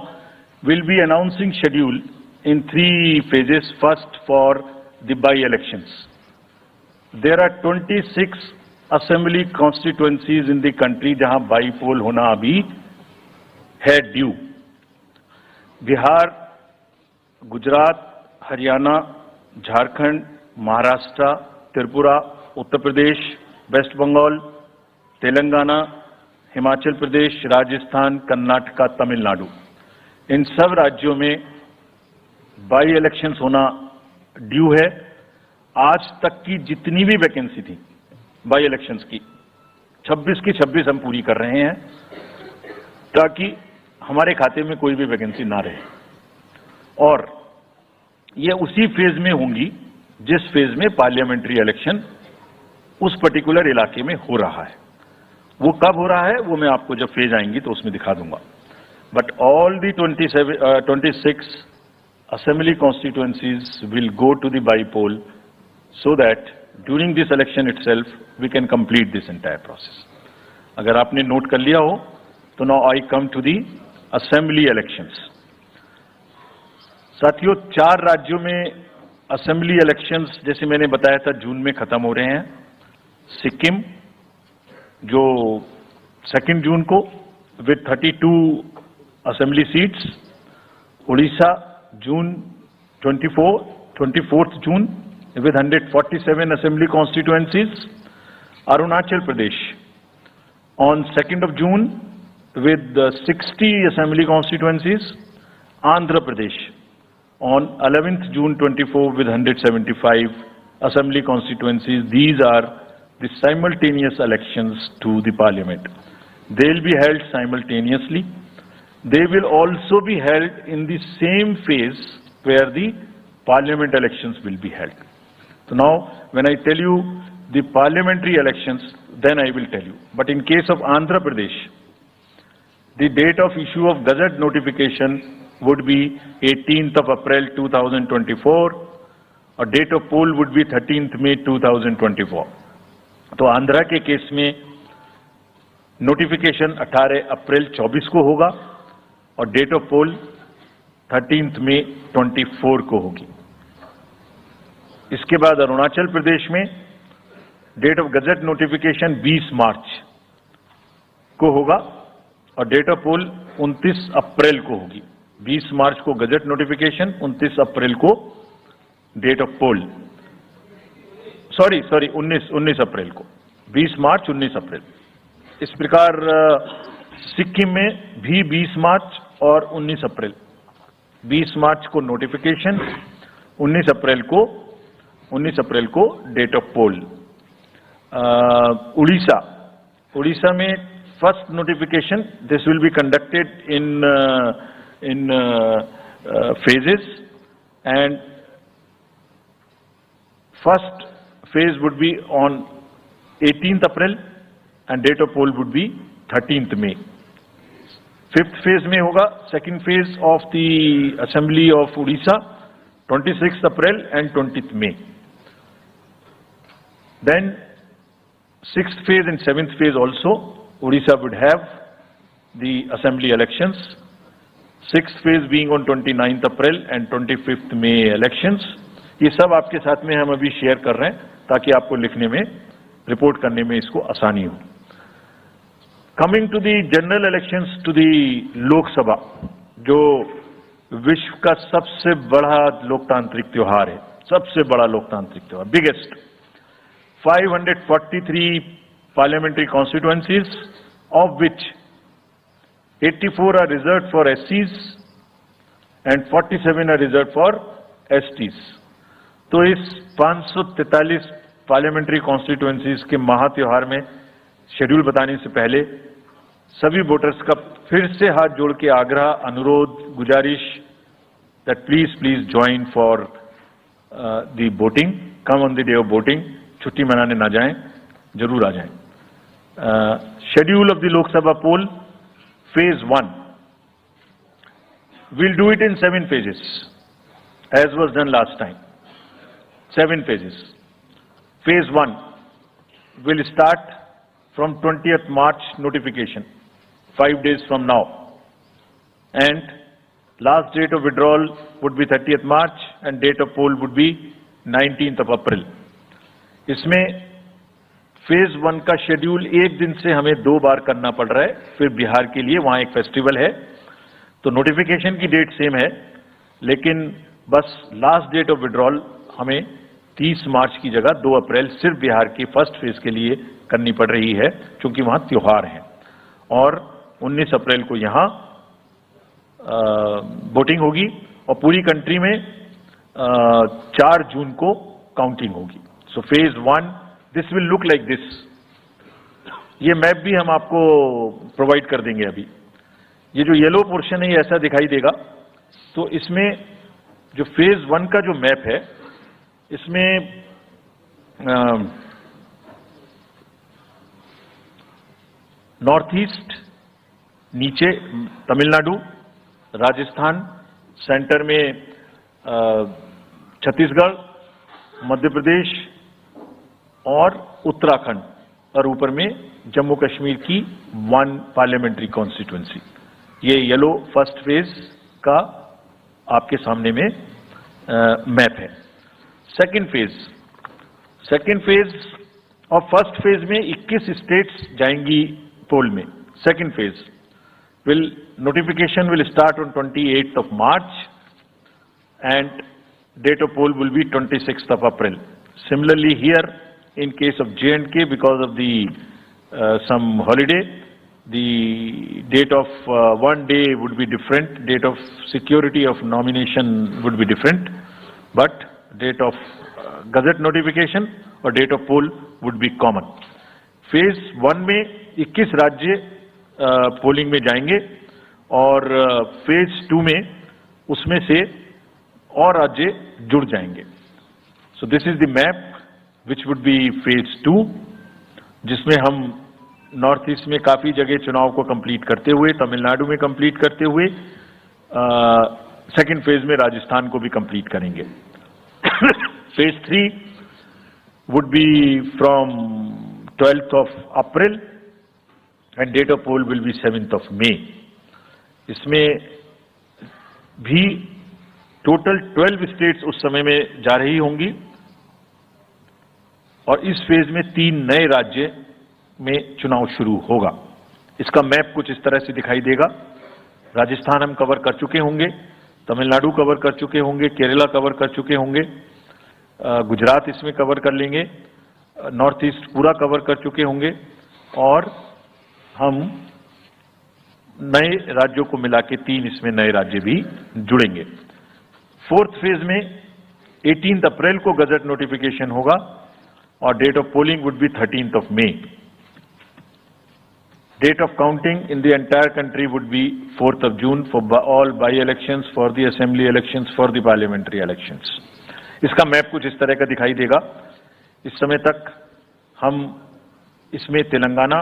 we'll be announcing schedule in 3 phases. First, for the by-elections. There are 26 assembly constituencies in the country जहां by-poll होना अभी है due. बिहार, गुजरात, हरियाणा, झारखंड, महाराष्ट्र, त्रिपुरा, उत्तर प्रदेश, वेस्ट बंगाल, तेलंगाना, हिमाचल प्रदेश, राजस्थान, कर्नाटका, तमिलनाडु, इन सब राज्यों में बाई इलेक्शंस होना ड्यू है. आज तक की जितनी भी वैकेंसी थी बाई इलेक्शंस की 26 की 26 हम पूरी कर रहे हैं ताकि हमारे खाते में कोई भी वैकेंसी ना रहे. और ये उसी फेज में होंगी जिस फेज में पार्लियामेंट्री इलेक्शन उस पर्टिकुलर इलाके में हो रहा है. वो कब हो रहा है वो मैं आपको जब फेज आएंगी तो उसमें दिखा दूंगा. But all the 26 assembly constituencies will go to the by-poll so that during this election itself we can complete this entire process. अगर आपने नोट कर लिया हो तो now I come to the assembly elections. साथियों, 4 राज्यों में assembly elections जैसे मैंने बताया था जून में खत्म हो रहे हैं. सिक्किम जो 2 जून को with 32 assembly seats, Orissa June 24th June with 147 assembly constituencies, Arunachal Pradesh on 2nd of June with 60 assembly constituencies, Andhra Pradesh on 11th June 24 with 175 assembly constituencies. These are the simultaneous elections to the parliament. They will be held simultaneously. They will also be held in the same phase where the parliament elections will be held. So now, when I tell you the parliamentary elections, then I will tell you. But in case of Andhra Pradesh, the date of issue of Gazette notification would be 18th of April 2024, or date of poll would be 13th May 2024. तो आंध्रा के केस में नोटिफिकेशन 18 अप्रैल 24 को होगा और डेट ऑफ पोल 13 मई 24 को होगी. इसके बाद अरुणाचल प्रदेश में डेट ऑफ गजट नोटिफिकेशन 20 मार्च को होगा और डेट ऑफ पोल 29 अप्रैल को होगी. 20 मार्च को गजट नोटिफिकेशन, 29 अप्रैल को डेट ऑफ पोल. सॉरी 19 अप्रैल को. 20 मार्च 19 अप्रैल. इस प्रकार सिक्किम में भी 20 मार्च और 19 अप्रैल. 20 मार्च को नोटिफिकेशन, 19 अप्रैल को डेट ऑफ पोल. उड़ीसा में first notification, this will be conducted in phases, and first phase would be on 18th April and date of poll would be 13th May. 5th phase में होगा second phase of the Assembly of Odisha, 26th April and 20th May. Then 6th phase and 7th phase also, Odisha would have the Assembly elections. 6th phase being on 29th April and 25th May elections. ये सब आपके साथ में हम अभी शेयर कर रहे हैं ताकि आपको लिखने में, रिपोर्ट करने में इसको आसानी हो. Coming to the general elections to the Lok Sabha, जो विश्व का सबसे बड़ा लोकतांत्रिक त्योहार है, सबसे बड़ा लोकतांत्रिक त्योहार, biggest. 543 parliamentary constituencies, of which 84 are reserved for SCs and 47 are reserved for STs. तो इस 543 पार्लियामेंट्री कॉन्स्टिट्यूएंसीज के महात्योहार में शेड्यूल बताने से पहले सभी वोटर्स का फिर से हाथ जोड़ के आग्रह, अनुरोध, गुजारिश that please join for the voting, come on the day of voting. छुट्टी मनाने ना जाएं, जरूर आ जाएं. Schedule of the Lok Sabha poll, phase 1. We'll do it in 7 phases, as was done last time. 7 phases. Phase 1, will start from 20th March notification, 5 days from now. And last date of withdrawal would be 30th March and date of poll would be 19th of April. इसमें फेज 1 का शेड्यूल एक दिन से हमें 2 बार करना पड़ रहा है, फिर बिहार के लिए वहां एक फेस्टिवल है, तो नोटिफिकेशन की डेट सेम है, लेकिन बस लास्ट डेट ऑफ विड्रॉल हमें 30 मार्च की जगह 2 अप्रैल सिर्फ बिहार की फर्स्ट फेज के लिए करनी पड़ रही है, क्योंकि वहां त्योहार है। और 19 अप्रैल को यहां वोटिंग होगी और पूरी कंट्री में 4 जून को काउंटिंग होगी। So phase 1 this will look like this. ये मैप भी हम आपको प्रोवाइड कर देंगे। अभी ये जो येलो पोर्शन है ये ऐसा दिखाई देगा। तो इसमें जो फेज 1 का जो मैप है, इसमें नॉर्थ ईस्ट, नीचे तमिलनाडु, राजस्थान, सेंटर में छत्तीसगढ़, मध्य प्रदेश और उत्तराखंड, और ऊपर में जम्मू कश्मीर की 1 पार्लियामेंट्री कॉन्स्टिट्यूंसी। ये येलो फर्स्ट फेज का आपके सामने में मैप है। सेकंड फेज और फर्स्ट फेज में 21 स्टेट्स जाएंगी पोल में। Second phase notification will start on 28th of March and date of poll will be 26th of April. Similarly here in case of J&K, because of the some holiday, the date of one day would be different, date of security of nomination would be different, but date of gazette notification और date of poll would be common. Phase 1 में 21 राज्य पोलिंग में जाएंगे और फेज 2 में उसमें से और राज्य जुड़ जाएंगे। सो this is the map which would be phase 2, जिसमें हम नॉर्थ ईस्ट में काफी जगह चुनाव को कंप्लीट करते हुए, तमिलनाडु में कंप्लीट करते हुए सेकंड फेज में राजस्थान को भी कंप्लीट करेंगे। Phase 3 would be from 12th of April and date of poll will be 7th of May. इसमें भी टोटल 12 स्टेट्स उस समय में जा रही होंगी और इस फेज में 3 नए राज्य में चुनाव शुरू होगा। इसका मैप कुछ इस तरह से दिखाई देगा। राजस्थान हम कवर कर चुके होंगे, तमिलनाडु कवर कर चुके होंगे, केरला कवर कर चुके होंगे, गुजरात इसमें कवर कर लेंगे, नॉर्थ ईस्ट पूरा कवर कर चुके होंगे और हम नए राज्यों को मिला के 3 इसमें नए राज्य भी जुड़ेंगे। फोर्थ फेज में 18 अप्रैल को गजट नोटिफिकेशन होगा और date of polling would be 13th of May. Date of counting in the entire country would be 4th of June for all by-elections, for the assembly elections, for the parliamentary elections. इसका मैप कुछ इस तरह का दिखाई देगा। इस समय तक हम इसमें Telangana,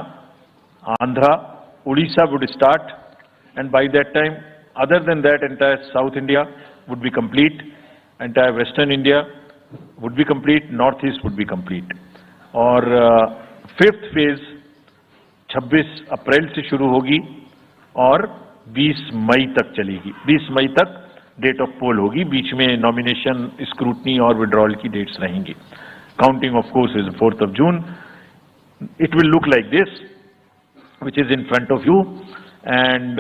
Andhra, Odisha would start, and by that time, other than that, entire South India would be complete, entire Western India would be complete, Northeast would be complete. और फिफ्थ फेज 26 अप्रैल से शुरू होगी और 20 मई तक चलेगी। 20 मई तक डेट ऑफ पोल होगी, बीच में नॉमिनेशन, स्क्रूटनी और विड्रॉल की डेट्स रहेंगी। Counting of course is 4th of June. It will look like this, which is in front of you, and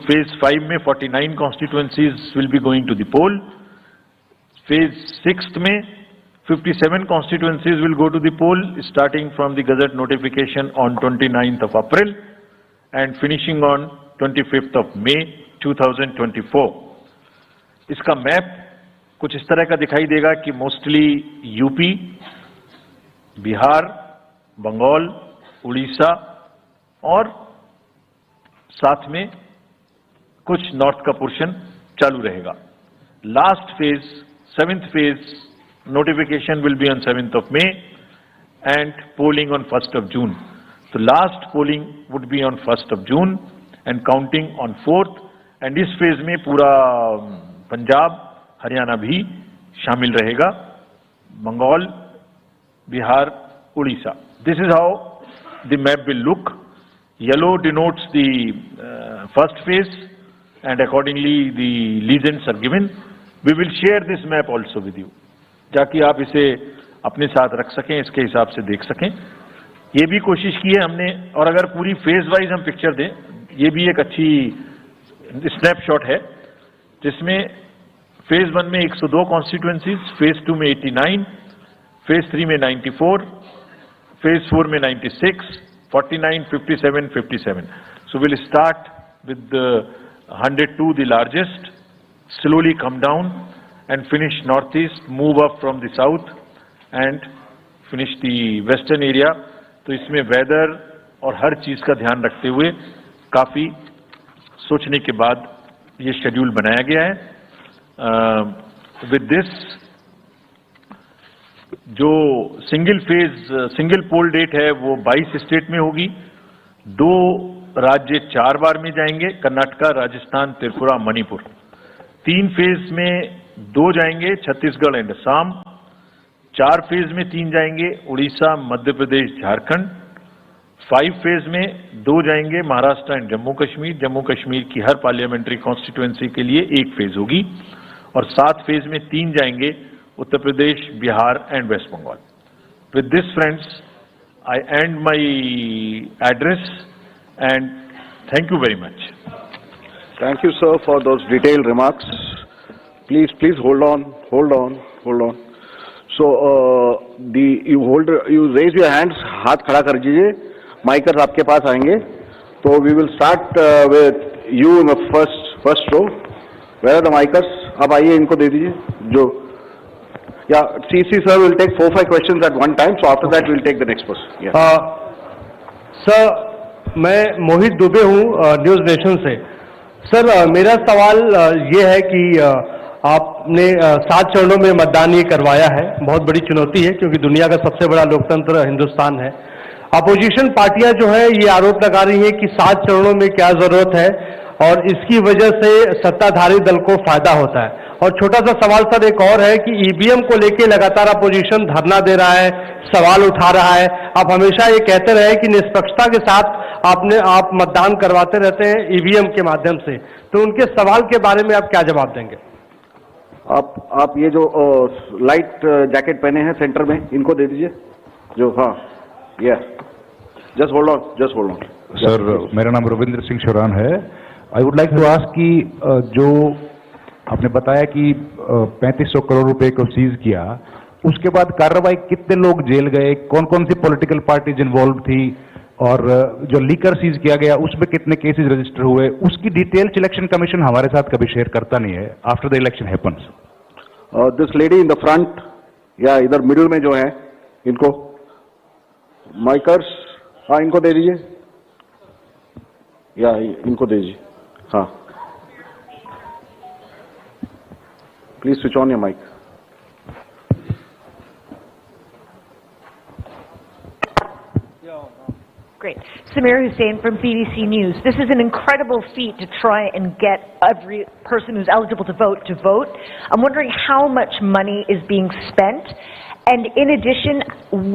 phase 5 में 49 constituencies will be going to the poll. Phase 6 में 57 constituencies will go to the poll, starting from the gazette notification on 29th of April and finishing on 25th of May 2024. इसका मैप कुछ इस तरह का दिखाई देगा कि मोस्टली यूपी, बिहार, बंगाल, उड़ीसा और साथ में कुछ नॉर्थ का पोर्शन चालू रहेगा। Last phase 7th phase notification will be on 7th of May and polling on 1st of June. So last polling would be on 1st of June and counting on 4th, and इस फेज में पूरा पंजाब, हरियाणा भी शामिल रहेगा, Bengal, Bihar, Orissa This is how the map will look. Yellow denotes the first phase, and accordingly the legends are given. We will share this map also with you, ताकि आप इसे अपने साथ रख सकें, इसके हिसाब से देख सकें. ये भी कोशिश की है हमने, और अगर पूरी फेज वाइज हम पिक्चर दें, ये भी एक अच्छी स्नैपशॉट है, जिसमें फेज 1 में 102 कॉन्स्टिट्यूएंसीज, फेज 2 में 89, फेज 3 में 94, फेज 4 में 96, 49, 57, 57. So we'll start with the 102, the largest, slowly come down and finish northeast, move up from the south and finish the western area. तो इसमें वेदर और हर चीज का ध्यान रखते हुए काफी सोचने के बाद ये शेड्यूल बनाया गया है. विद दिस, जो सिंगल पोल डेट है वो 22 स्टेट में होगी. 2 राज्य 4 बार में जाएंगे, कर्नाटका, राजस्थान, त्रिपुरा, मणिपुर. 3 फेज में 2 जाएंगे, छत्तीसगढ़ एंड असम. 4 फेज में 3 जाएंगे, उड़ीसा, मध्य प्रदेश, झारखंड. 5 फेज में 2 जाएंगे, महाराष्ट्र एंड जम्मू कश्मीर. जम्मू कश्मीर की हर पार्लियामेंट्री कॉन्स्टिट्यूएंसी के लिए 1 फेज होगी. और 7 फेज में 3 जाएंगे, Uttar Pradesh, Bihar and west Bengal. With this friends, I end my address and thank you very much. Thank you, sir, for those detailed remarks. Please hold on. So, you raise your hands, हाथ खड़ा कर दीजिए. माइकर्स आपके पास आएंगे. So we will start with you in the first row. Where are the micers? आप आइए, इनको दे दीजिए. जो Yeah, CC sir will take 4-5 questions at one time. So after that we'll take the next person. Yeah. Sir, मैं मोहित दुबे हूँ न्यूज़ नेशन से. सर, मेरा सवाल ये है कि आपने 7 चरणों में मतदान ये करवाया है. बहुत बड़ी चुनौती है क्योंकि दुनिया का सबसे बड़ा लोकतंत्र हिंदुस्तान है. अपोजिशन पार्टियां जो है ये आरोप लगा रही हैं कि 7 चरणों में क्या जरूरत है और इसकी वजह से सत्ताधारी दल को फायदा होता है. और छोटा सा सवाल सर एक और है कि ईवीएम को लेकर लगातार अपोजिशन धरना दे रहा है, सवाल उठा रहा है. आप हमेशा ये कहते रहे कि निष्पक्षता के साथ आप मतदान करवाते रहते हैं ईवीएम के माध्यम से, तो उनके सवाल के बारे में आप क्या जवाब देंगे? आप ये जो लाइट जैकेट पहने हैं सेंटर में, इनको दे दीजिए. जो हाँ, ये जस्ट होल्ड ऑन. सर, मेरा नाम रविंद्र सिंह शोरान है. I would like to ask कि जो आपने बताया कि 3500 करोड़ रुपए को सीज किया, उसके बाद कार्रवाई कितने लोग जेल गए, कौन कौन सी पॉलिटिकल पार्टीज इन्वॉल्व थी, और जो लीकर सीज किया गया उसमें कितने केसेस रजिस्टर हुए, उसकी डिटेल्स इलेक्शन कमीशन हमारे साथ कभी शेयर करता नहीं है after the election happens. This lady in the front या इधर मिडिल में जो है, इनको माइकर्स, हाँ इनको दे दीजिए, या इनको दे दीजिए. हाँ, please switch on your mic. Great. Samir Hussain from BBC News. This is an incredible feat to try and get every person who's eligible to vote. I'm wondering how much money is being spent, and in addition,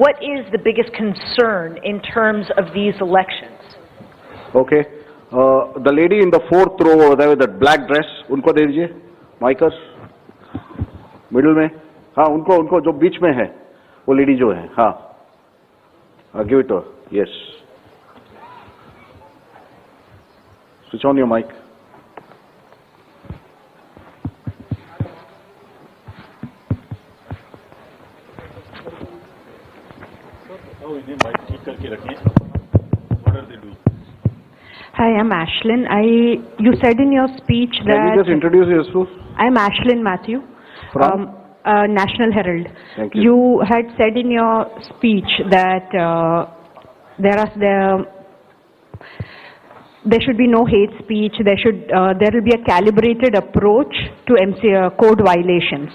what is the biggest concern in terms of these elections? Okay. The lady in the 4th row over there with that black dress, उनको दे दीजिए. Micers. मिडिल में, हाँ उनको जो बीच में है वो लेडी जो है, हाँ, give it. Yes, switch on your mic. Mic ठीक करके रखें. What are they doing? Hi, I'm Ashlyn. You said in your speech that... Can you just introduce yourself? I'm Ashlyn Matthew. From? National Herald. Thank you. You had said in your speech that there should be no hate speech. There will be a calibrated approach to code violations.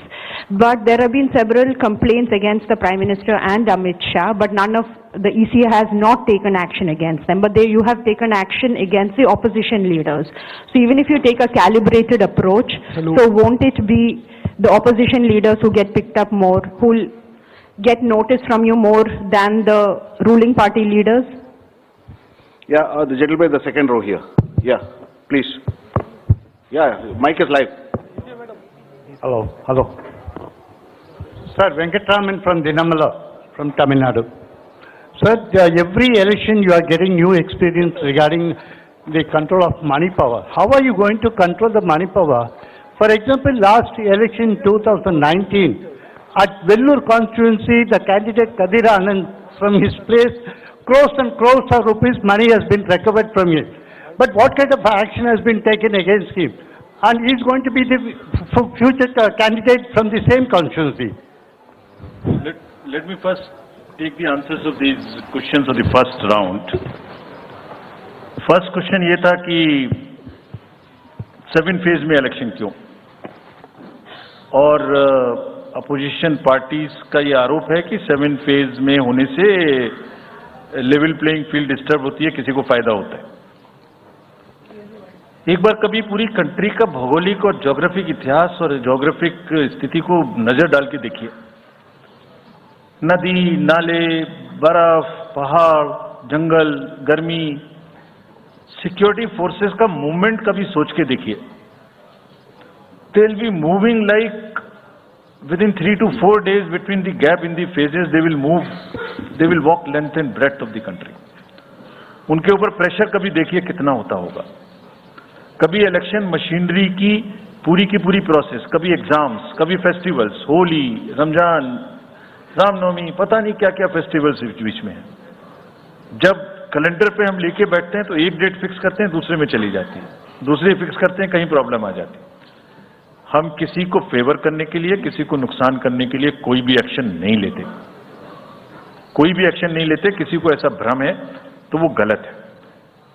But there have been several complaints against the Prime Minister and Amit Shah, but none of the EC has not taken action against them. But you have taken action against the opposition leaders. So even if you take a calibrated approach, so won't it be the opposition leaders who get picked up more, who'll get notice from you more than the ruling party leaders? Yeah, the gentleman in the second row here. Yeah, please. Yeah, mic is live. Hello. Sir, Venkatraman from Dinamala, from Tamil Nadu. Sir, every election you are getting new experience regarding the control of money power. How are you going to control the money power? For example, last election 2019, at Vellore constituency, the candidate Kadira Anand, from his place, crores and crores of rupees money has been recovered from him. But what kind of action has been taken against him? And he is going to be the future candidate from the same constituency. Let me first take the answers of these questions of the first round. First question ये था कि 7 फेज में इलेक्शन क्यों, और अपोजिशन पार्टीज का ये आरोप है कि 7 फेज में होने से लेवल प्लेइंग फील्ड डिस्टर्ब होती है, किसी को फायदा होता है। एक बार कभी पूरी कंट्री का भौगोलिक और ज्योग्राफिक इतिहास और ज्योग्राफिक स्थिति को नजर डाल के देखिए। नदी, नाले, बर्फ, पहाड़, जंगल, गर्मी, सिक्योरिटी फोर्सेस का मूवमेंट कभी सोच के देखिए। दे will be moving like within 3 to 4 days between the gap in the phases, they will move, they will walk length and breadth of the country. उनके ऊपर प्रेशर कभी देखिए कितना होता होगा। कभी इलेक्शन मशीनरी की पूरी प्रोसेस, कभी एग्जाम्स, कभी फेस्टिवल्स, होली, रमजान, रामनवमी, पता नहीं क्या क्या फेस्टिवल्स बीच में है। जब कैलेंडर पे हम लेके बैठते हैं तो एक डेट फिक्स करते हैं, दूसरे में चली जाती है, दूसरे फिक्स करते हैं, कहीं प्रॉब्लम आ जाती है। हम किसी को फेवर करने के लिए, किसी को नुकसान करने के लिए कोई भी एक्शन नहीं लेते, कोई भी एक्शन नहीं लेते। किसी को ऐसा भ्रम है तो वो गलत है।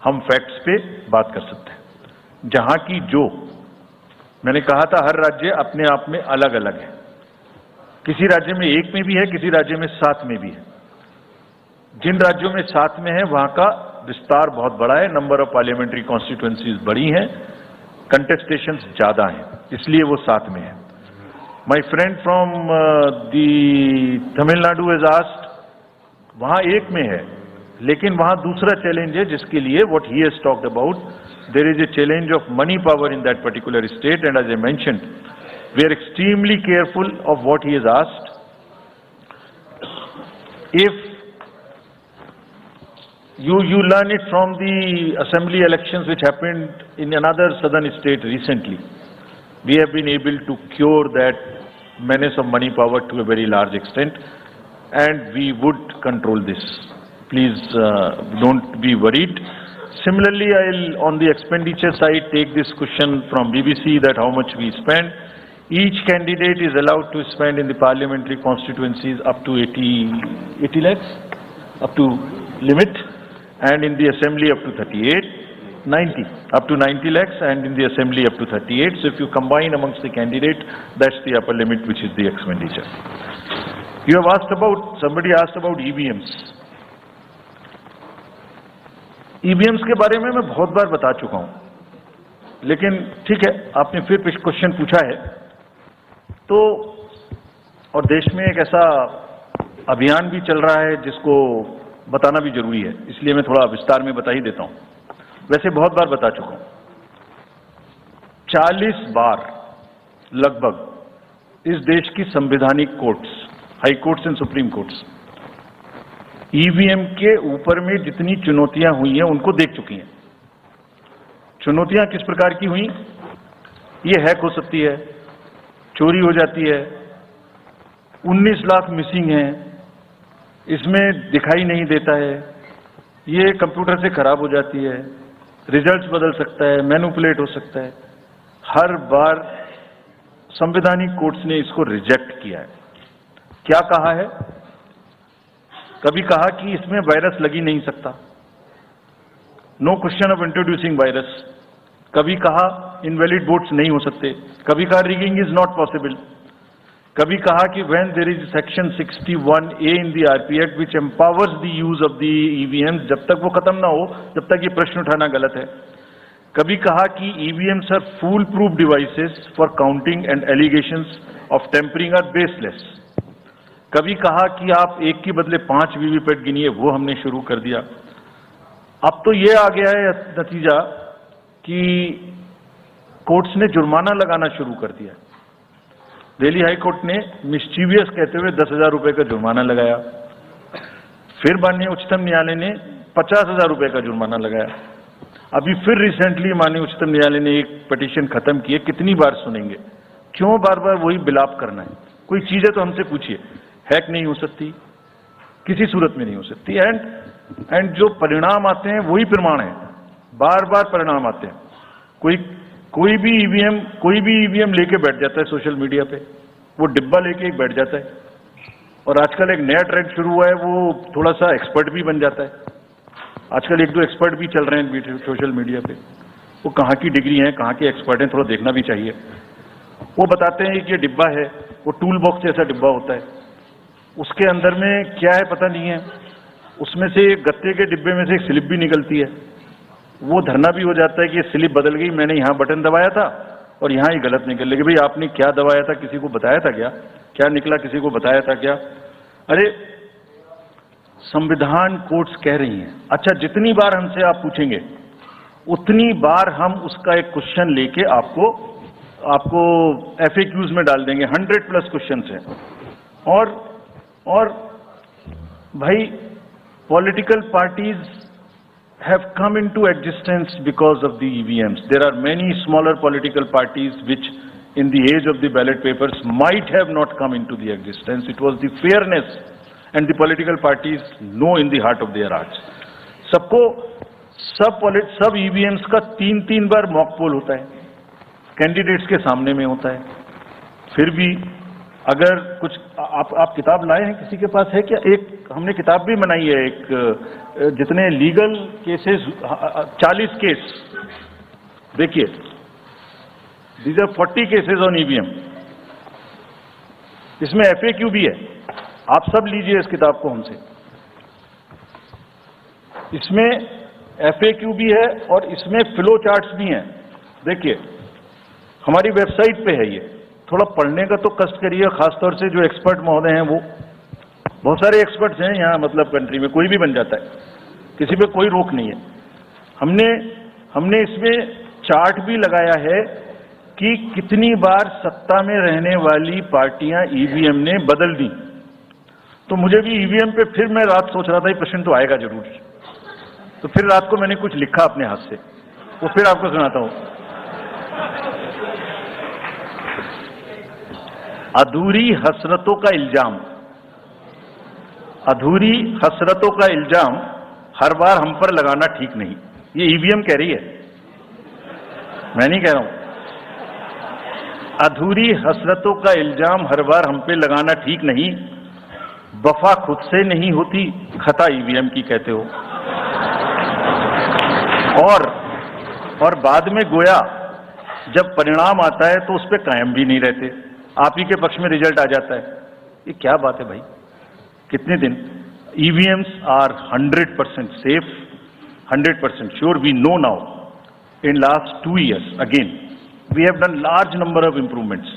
हम फैक्ट्स पे बात कर सकते हैं। जहां की जो मैंने कहा था, हर राज्य अपने आप में अलग अलग है। किसी राज्य में 1 में भी है, किसी राज्य में 7 में भी है। जिन राज्यों में 7 में है वहां का विस्तार बहुत बड़ा है, नंबर ऑफ पार्लियामेंट्री कॉन्स्टिट्यूएंसीज बड़ी हैं, कंटेस्टेशंस ज्यादा हैं, इसलिए वो 7 में है। My friend from the Tamil Nadu has asked, वहां 1 में है, लेकिन वहां दूसरा चैलेंज है जिसके लिए what he has talked about, there is a challenge of money power in that particular state, and as I mentioned we are extremely careful of what he has asked. If You learn it from the assembly elections which happened in another southern state recently. We have been able to cure that menace of money power to a very large extent, and we would control this. Please don't be worried. Similarly, I'll on the expenditure side take this question from BBC that how much we spend. Each candidate is allowed to spend in the parliamentary constituencies up to 80 lakhs, up to limit. And in the assembly up to 90 up to 90 lakhs, and in the assembly up to 38. So if you combine amongst the candidates, that's the upper limit, which is the expenditure. You have asked about, somebody asked about EVMs. EVMs के बारे में मैं बहुत बार बता चुका हूं, लेकिन ठीक है, आपने फिर क्वेश्चन पूछा है तो, और देश में एक ऐसा अभियान भी चल रहा है जिसको बताना भी जरूरी है, इसलिए मैं थोड़ा विस्तार में बता ही देता हूं। वैसे बहुत बार बता चुका हूं, 40 बार लगभग इस देश की संवैधानिक courts, high courts and supreme courts EVM के ऊपर में जितनी चुनौतियां हुई हैं उनको देख चुकी हैं। चुनौतियां किस प्रकार की हुई? ये हैक हो सकती है, चोरी हो जाती है, 19 लाख मिसिंग हैं, इसमें दिखाई नहीं देता है, ये कंप्यूटर से खराब हो जाती है, रिजल्ट्स बदल सकता है, मैनिपुलेट हो सकता है। हर बार संवैधानिक कोर्ट्स ने इसको रिजेक्ट किया है। क्या कहा है? कभी कहा कि इसमें वायरस लग ही नहीं सकता, no question of introducing virus. कभी कहा इनवैलिड वोट्स नहीं हो सकते, कभी कहा रिगिंग इज नॉट पॉसिबल, कभी कहा कि when there is section 61A in the RP Act which empowers the use of the EVMs, जब तक वो खत्म ना हो जब तक ये प्रश्न उठाना गलत है। कभी कहा कि EVMs are fool proof devices for counting and allegations of tampering are baseless। कभी कहा कि आप 1 के बदले 5 वीवीपैट गिनिए, वो हमने शुरू कर दिया। अब तो ये आ गया है नतीजा कि कोर्ट्स ने जुर्माना लगाना शुरू कर दिया। दिल्ली हाई कोर्ट ने मिस्चीवियस कहते हुए 10,000 रुपए का जुर्माना लगाया। फिर माननीय उच्चतम न्यायालय ने 50,000 रुपए का जुर्माना लगाया। अभी फिर रिसेंटली माननीय उच्चतम न्यायालय ने एक पिटीशन खत्म की है। कितनी बार सुनेंगे? क्यों बार बार वही बिलाप करना है? कोई चीज है तो हमसे पूछिए। हैक नहीं हो सकती, किसी सूरत में नहीं हो सकती। एंड जो परिणाम आते हैं वही प्रमाण है, बार बार परिणाम आते हैं। कोई भी ईवीएम लेके बैठ जाता है सोशल मीडिया पे, वो डिब्बा लेके बैठ जाता है। और आजकल एक नया ट्रेंड शुरू हुआ है, वो थोड़ा सा एक्सपर्ट भी बन जाता है। आजकल 1-2 एक्सपर्ट भी चल रहे हैं सोशल मीडिया पे। वो कहाँ की डिग्री है, कहाँ के एक्सपर्ट हैं, थोड़ा देखना भी चाहिए। वो बताते हैं कि ये डिब्बा है, वो टूल बॉक्स जैसा डिब्बा होता है, उसके अंदर में क्या है पता नहीं है। उसमें से गत्ते के डिब्बे में से एक स्लिप भी निकलती है। वो धरना भी हो जाता है कि ये स्लिप बदल गई, मैंने यहाँ बटन दबाया था और यहाँ ही गलत निकल गई। भाई आपने क्या दबाया था, किसी को बताया था क्या? क्या निकला, किसी को बताया था क्या? अरे संविधान कोर्ट्स कह रही हैं। अच्छा, जितनी बार हमसे आप पूछेंगे उतनी बार हम उसका एक क्वेश्चन लेके आपको FAQs में डाल देंगे। 100+ क्वेश्चंस हैं। और भाई political parties have come into existence because of the EVMs. There are many smaller political parties which in the age of the ballot papers might have not come into the existence. It was the fairness and the political parties know in the heart of their hearts. सब EVMs का 3-3 बार मॉक पोल होता है, कैंडिडेट्स के सामने में होता है। फिर भी अगर कुछ आप किताब लाए हैं, किसी के पास है क्या? एक हमने किताब भी बनाई है, एक जितने लीगल केसेस 40 केस, देखिए these are 40 cases on EVM. इसमें FAQ भी है, आप सब लीजिए इस किताब को हमसे। इसमें FAQ भी है और इसमें फ्लो चार्ट्स भी हैं। देखिए हमारी वेबसाइट पे है ये, थोड़ा पढ़ने का तो कष्ट करिए, खासतौर से जो एक्सपर्ट महोदय हैं। वो बहुत सारे एक्सपर्ट्स हैं यहाँ, मतलब कंट्री में कोई भी बन जाता है, किसी पे कोई रोक नहीं है। हमने इसमें चार्ट भी लगाया है कि कितनी बार सत्ता में रहने वाली पार्टियां ईवीएम ने बदल दी। तो मुझे भी ईवीएम पे फिर मैं रात सोच रहा था ये प्रश्न तो आएगा जरूर, तो फिर रात को मैंने कुछ लिखा अपने हाथ से, वो फिर आपको सुनाता हूं। अधूरी हसरतों का इल्जाम, अधूरी हसरतों का इल्जाम हर बार हम पर लगाना ठीक नहीं। ये ईवीएम कह रही है, मैं नहीं कह रहा हूं। अधूरी हसरतों का इल्जाम हर बार हम पे लगाना ठीक नहीं। वफा खुद से नहीं होती, खता ईवीएम की कहते हो। और बाद में गोया जब परिणाम आता है तो उस पर कायम भी नहीं रहते, आप ही के पक्ष में रिजल्ट आ जाता है। ये क्या बात है भाई? कितने दिन? EVMs are 100% safe, 100% sure. We know now. In last 2 years, again, we have done large number of improvements.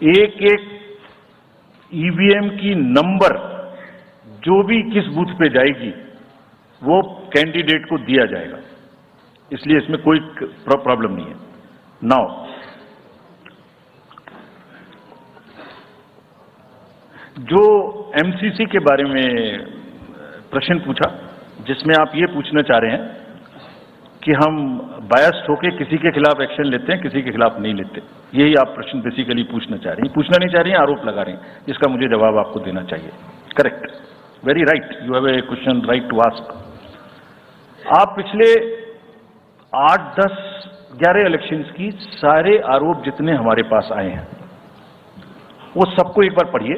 एक EVM की नंबर जो भी किस बूथ पे जाएगी वो कैंडिडेट को दिया जाएगा, इसलिए इसमें कोई प्रॉब्लम नहीं है। नाउ जो MCC के बारे में प्रश्न पूछा, जिसमें आप ये पूछना चाह रहे हैं कि हम बायस्ड होके किसी के खिलाफ एक्शन लेते हैं, किसी के खिलाफ नहीं लेते, यही आप प्रश्न बेसिकली पूछना चाह रही हैं। पूछना नहीं चाह रही हैं, आरोप लगा रही हैं, जिसका मुझे जवाब आपको देना चाहिए। Correct, very right, you have a question right to ask. आप पिछले 8, 10, 11 इलेक्शंस की सारे आरोप जितने हमारे पास आए हैं वो सबको एक बार पढ़िए।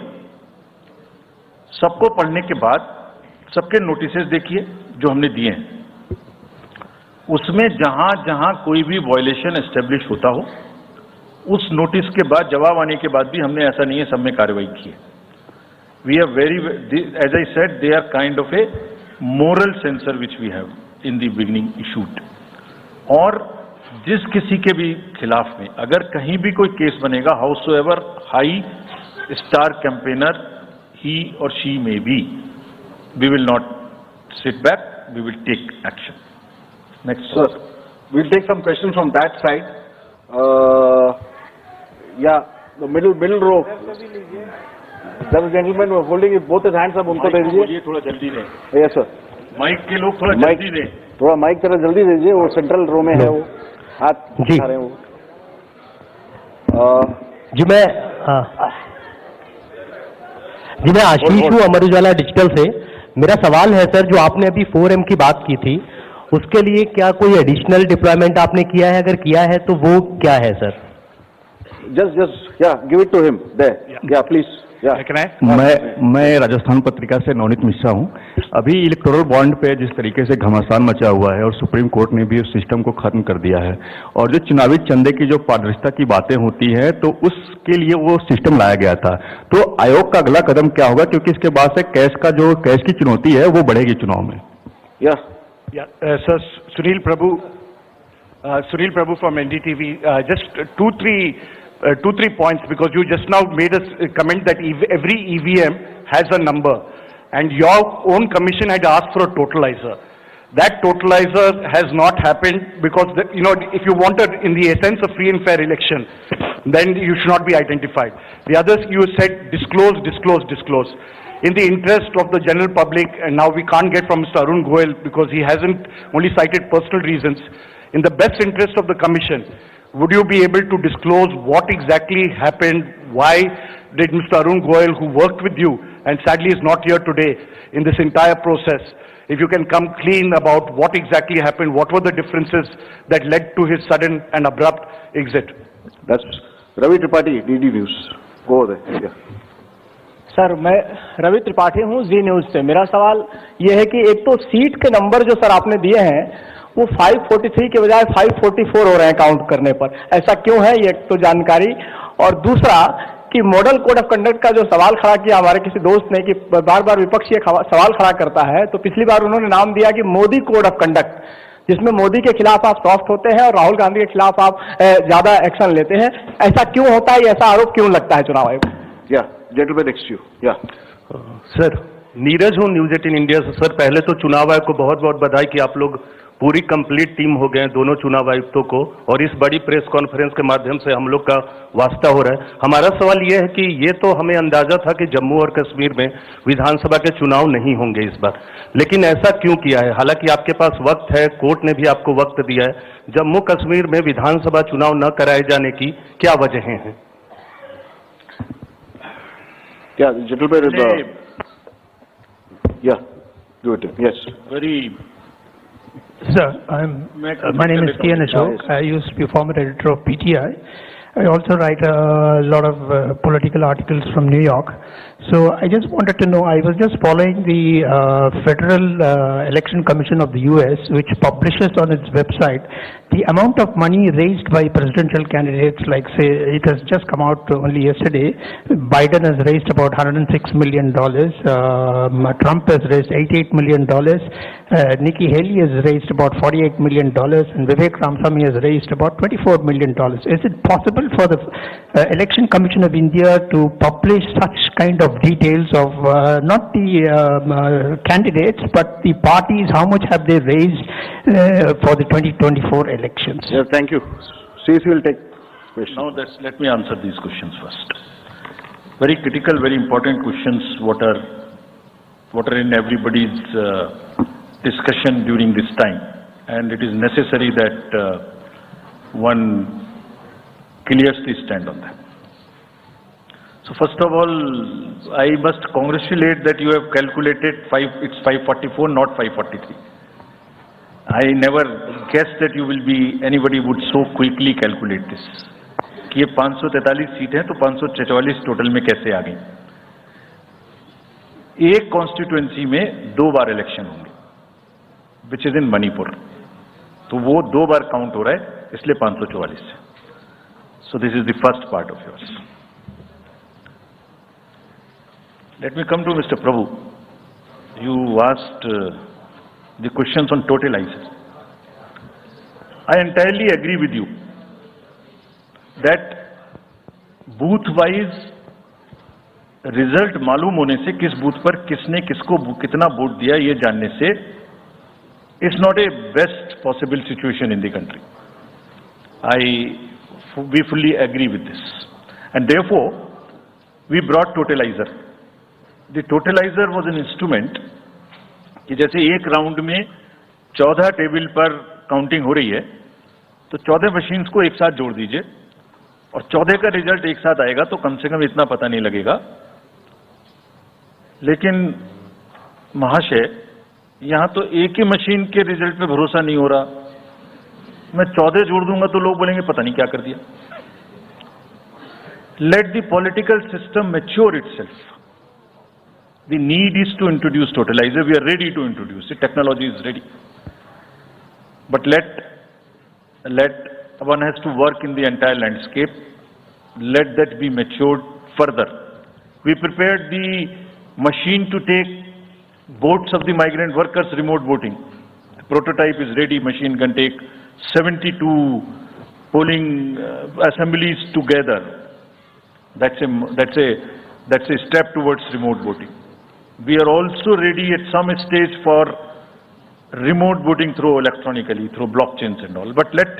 सबको पढ़ने के बाद सबके नोटिसेस देखिए जो हमने दिए हैं। उसमें जहां जहां कोई भी वायलेशन एस्टेब्लिश होता हो, उस नोटिस के बाद, जवाब आने के बाद भी हमने ऐसा नहीं है सब में कार्रवाई की है। We are very, as I said, they are kind of a moral censor which we have in the beginning issued. और जिस किसी के भी खिलाफ में अगर कहीं भी कोई केस बनेगा, however high star campaigner he or she may be, we will not sit back, we will take action. Next. Sir, we'll take some questions from that side. Yeah, the middle row. There is a gentleman who is holding both his hands up. उनको दे दीजिए. थोड़ा जल्दी दें. Yes, sir. माइक के लोग थोड़ा जल्दी दें. थोड़ा माइक जरा जल्दी दीजिए. वो सेंट्रल रो में है वो. हाथ उठा रहे हैं वो. जी मैं आशीष हूँ अमर उजाला डिजिटल से. मेरा सवाल है सर, जो आपने अभी 4M की बात की थी, उसके लिए क्या कोई एडिशनल डिप्लॉयमेंट आपने किया है? अगर किया है तो वो क्या है sir? Just, yeah, give it to him. There. Yeah, please. Yeah. मैं राजस्थान पत्रिका से नवनीत मिश्रा हूँ. अभी इलेक्टोरल बॉन्ड पे जिस तरीके से घमासान मचा हुआ है और सुप्रीम कोर्ट ने भी उस सिस्टम को खत्म कर दिया है, और जो चुनावी चंदे की जो पारदर्शिता की बातें होती है, तो उसके लिए वो सिस्टम लाया गया था. तो आयोग का अगला कदम क्या होगा, क्योंकि इसके बाद से कैश की चुनौती है वो बढ़ेगी चुनाव में. Sir, Sunil Prabhu from NDTV. Just two, three points, because you just now made a comment that every EVM has a number, and your own commission had asked for a totalizer. That totalizer has not happened because, if you wanted in the essence of free and fair election, then you should not be identified. The others, you said disclose. In the interest of the general public, and now we can't get from Mr. Arun Goel because he hasn't only cited personal reasons. In the best interest of the commission, would you be able to disclose what exactly happened? Why did Mr. Arun Goel, who worked with you and sadly is not here today in this entire process, if you can come clean about what exactly happened, what were the differences that led to his sudden and abrupt exit? That's Ravi Tripathi, DD News. Go there. Yeah. Sir, मैं रवि त्रिपाठी हूँ जी न्यूज से. मेरा सवाल ये है कि एक तो सीट के नंबर जो सर आपने दिए हैं वो 543 के बजाय 544 हो रहे हैं काउंट करने पर. ऐसा क्यों है, ये तो जानकारी. और दूसरा कि मॉडल कोड ऑफ कंडक्ट का जो सवाल खड़ा किया हमारे किसी दोस्त ने कि बार बार विपक्ष ये सवाल खड़ा करता है, तो पिछली बार उन्होंने नाम दिया कि मोदी कोड ऑफ कंडक्ट, जिसमें मोदी के खिलाफ आप सॉफ्ट होते हैं और राहुल गांधी के खिलाफ आप ज्यादा एक्शन लेते हैं. ऐसा क्यों होता है, ऐसा आरोप क्यों लगता है चुनाव आयोग? Gentleman next to you. Yeah. Sir, Neeraj हूँ न्यूज 18 इंडिया से. सर, पहले तो चुनाव आयोग को बहुत बहुत बधाई कि आप लोग पूरी कंप्लीट टीम हो गए दोनों चुनाव आयुक्तों को, और इस बड़ी प्रेस कॉन्फ्रेंस के माध्यम से हम लोग का वास्ता हो रहा है. हमारा सवाल ये है कि ये तो हमें अंदाजा था कि जम्मू और कश्मीर में विधानसभा के चुनाव नहीं होंगे इस बार, लेकिन ऐसा क्यों किया है? हालांकि आपके पास वक्त है, कोर्ट ने भी आपको वक्त दिया है. जम्मू कश्मीर में विधानसभा चुनाव न कराए जाने की क्या वजहें हैं? Yeah, gentleman. Yeah, do it. Yes. Sir, my name is T.N. Ashok. I used to be former editor of PTI. I also write a lot of political articles from New York. So I just wanted to know, I was just following the Federal Election Commission of the US, which publishes on its website the amount of money raised by presidential candidates. Like, say, it has just come out only yesterday. Biden has raised about $106 million. Trump has raised $88 million. Nikki Haley has raised about $48 million. And Vivek Ramaswamy has raised about $24 million. Is it possible for the Election Commission of India to publish such kind of details of not the candidates but the parties? How much have they raised for the 2024 elections? Yeah, thank you. CC will take questions. Now let me answer these questions first. Very critical, very important questions. What are in everybody's discussion during this time, and it is necessary that one clears the stand on that. So first of all, I must congratulate that you have calculated it's 544, not 543. I never guessed that anybody would so quickly calculate this. कि ये 543 सीट हैं तो 544 टोटल में कैसे आ गई? एक कॉन्स्टिट्यूएंसी में 2 बार इलेक्शन होंगे, विच इज इन मणिपुर, तो वो 2 बार काउंट हो रहा है, इसलिए 544 से. So this is the first part of yours. Let me come to Mr. Prabhu. You asked the questions on totalizer. I entirely agree with you that booth-wise result मालूम होने से, किस बूथ पर किसने किसको कितना वोट दिया ये जानने से, it's not a best possible situation in the country. We fully agree with this, and therefore we brought totalizer. The totalizer was an instrument कि जैसे एक राउंड में 14 टेबल पर काउंटिंग हो रही है, तो 14 मशीन्स को एक साथ जोड़ दीजिए और 14 का रिजल्ट एक साथ आएगा, तो कम से कम इतना पता नहीं लगेगा. लेकिन महाशय, यहां तो एक ही मशीन के रिजल्ट पे भरोसा नहीं हो रहा. मैं 14 जोड़ दूंगा तो लोग बोलेंगे पता नहीं क्या कर दिया. Let the political system mature itself. The need is to introduce totalizer. We are ready to introduce it. Technology is ready. But one has to work in the entire landscape. Let that be matured further. We prepared the machine to take votes of the migrant workers remote voting. The prototype is ready. Machine can take 72 polling assemblies together. That's a step towards remote voting. We are also ready at some stage for remote voting through electronically, through blockchains and all. But let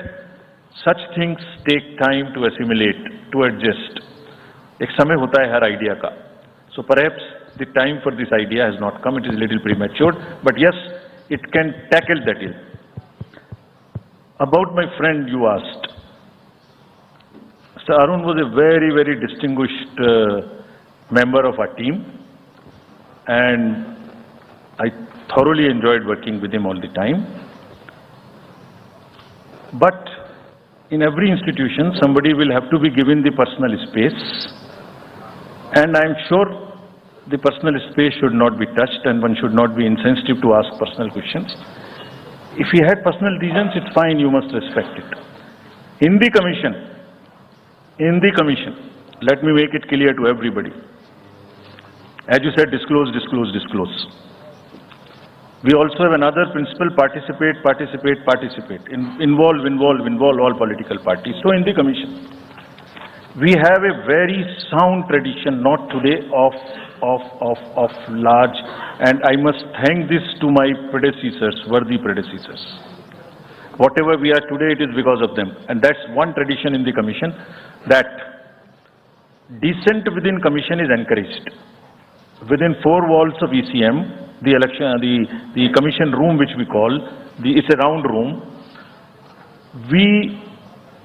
such things take time to assimilate, to adjust. एक समय होता है हर idea का. So perhaps the time for this idea has not come. It is a little premature. But yes, it can tackle that ill. About my friend you asked. Mr. Arun was a very, very distinguished member of our team, and I thoroughly enjoyed working with him all the time. But in every institution, somebody will have to be given the personal space, and I'm sure the personal space should not be touched, and one should not be insensitive to ask personal questions. If he had personal reasons, it's fine, you must respect it. In the commission, let me make it clear to everybody. As you said, disclose, disclose, disclose. We also have another principle: participate, participate, participate. Involve, involve, involve all political parties. So in the commission, we have a very sound tradition, not today, of large, and I must thank this to my predecessors, worthy predecessors. Whatever we are today, it is because of them. And that's one tradition in the commission, that dissent within commission is encouraged. Within 4 walls of ECM, the commission room, which we call, it's a round room.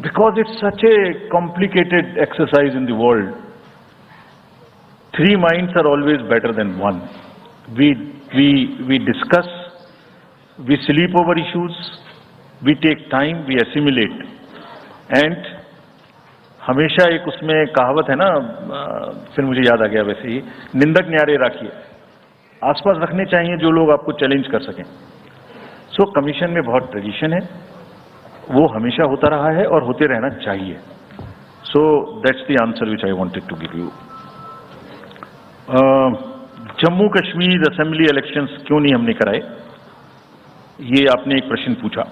Because it's such a complicated exercise in the world, 3 minds are always better than 1. We discuss, we sleep over issues, we take time, we assimilate, and हमेशा एक उसमें कहावत है ना, फिर मुझे याद आ गया, वैसे ही, निंदक न्यारे राखिए, आसपास रखने चाहिए जो लोग आपको चैलेंज कर सकें. सो कमीशन में बहुत ट्रेडिशन है, वो हमेशा होता रहा है और होते रहना चाहिए. So that's the answer which I wanted to give you. Jammu Kashmir assembly elections क्यों नहीं हमने कराए, ये आपने एक प्रश्न पूछा.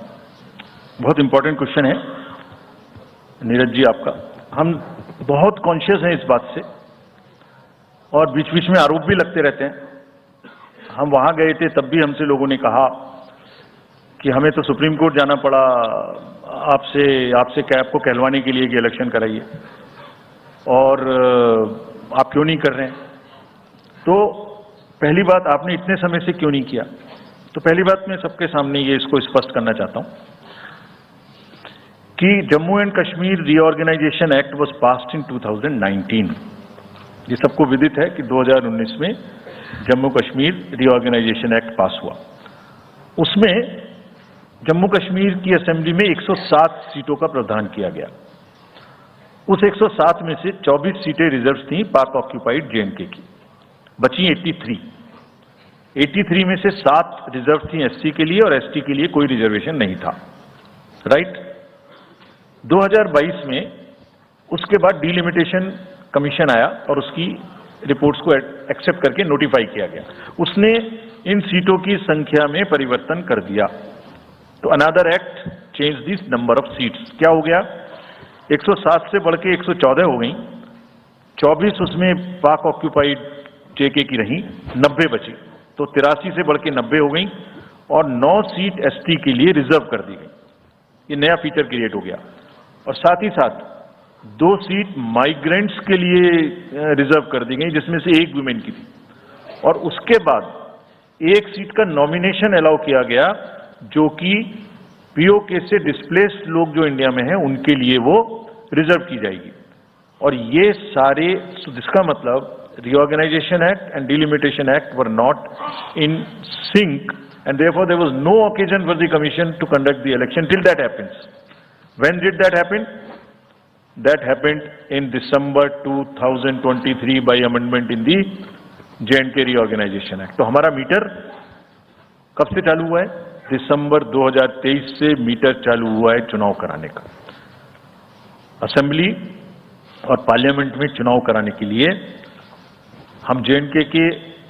बहुत इंपॉर्टेंट क्वेश्चन है नीरज जी आपका. हम बहुत कॉन्शियस हैं इस बात से, और बीच बीच में आरोप भी लगते रहते हैं. हम वहां गए थे, तब भी हमसे लोगों ने कहा कि हमें तो सुप्रीम कोर्ट जाना पड़ा आपसे कैब को कहलवाने के लिए कि इलेक्शन कराइए, और आप क्यों नहीं कर रहे हैं. तो पहली बात, आपने इतने समय से क्यों नहीं किया. तो पहली बात मैं सबके सामने ये इसको स्पष्ट करना चाहता हूं कि Jammu and Kashmir reorganisation act was passed in 2019. ये सबको विदित है कि 2019 में Jammu Kashmir reorganisation act pass हुआ. उसमें जम्मू कश्मीर की असेंबली में 107 सीटों का प्रावधान किया गया. उस 107 में से 24 सीटें रिजर्व थीं पाक ऑक्यूपाइड जेएंडके की, बची 83. 83 में से 7 रिजर्व थी एससी के लिए, और एसटी के लिए कोई रिजर्वेशन नहीं था. राइट. 2022 में उसके बाद डिलिमिटेशन कमीशन आया और उसकी रिपोर्ट्स को एक्सेप्ट करके नोटिफाई किया गया. उसने इन सीटों की संख्या में परिवर्तन कर दिया. तो another act change this number of seats. क्या हो गया, 107 से बढ़ के 114 हो गई, 24 उसमें पाक ऑक्यूपाइड जेके की रही, 90 बची, तो 83 से बढ़ के 90 हो गई और 9 सीट एसटी के लिए रिजर्व कर दी गई। ये नया फीचर क्रिएट हो गया। और साथ ही साथ 2 सीट माइग्रेंट्स के लिए रिजर्व कर दी गई, जिसमें से 1 वुमेन की थी। और उसके बाद 1 सीट का नॉमिनेशन अलाउ किया गया, जो कि पीओके से डिस्प्लेस्ड लोग जो इंडिया में हैं उनके लिए वो रिजर्व की जाएगी। और ये सारे, जिसका मतलब Reorganization Act and Delimitation Act were not in sync, and therefore there was no occasion for the Commission to conduct the election till that happens. When did that happen? That happened in December 2023 by amendment in the J&K Reorganization Act. तो हमारा मीटर कब से चालू हुआ है? दिसंबर 2023 से मीटर चालू हुआ है चुनाव कराने का। असेंबली और पार्लियामेंट में चुनाव कराने के लिए हम J&K के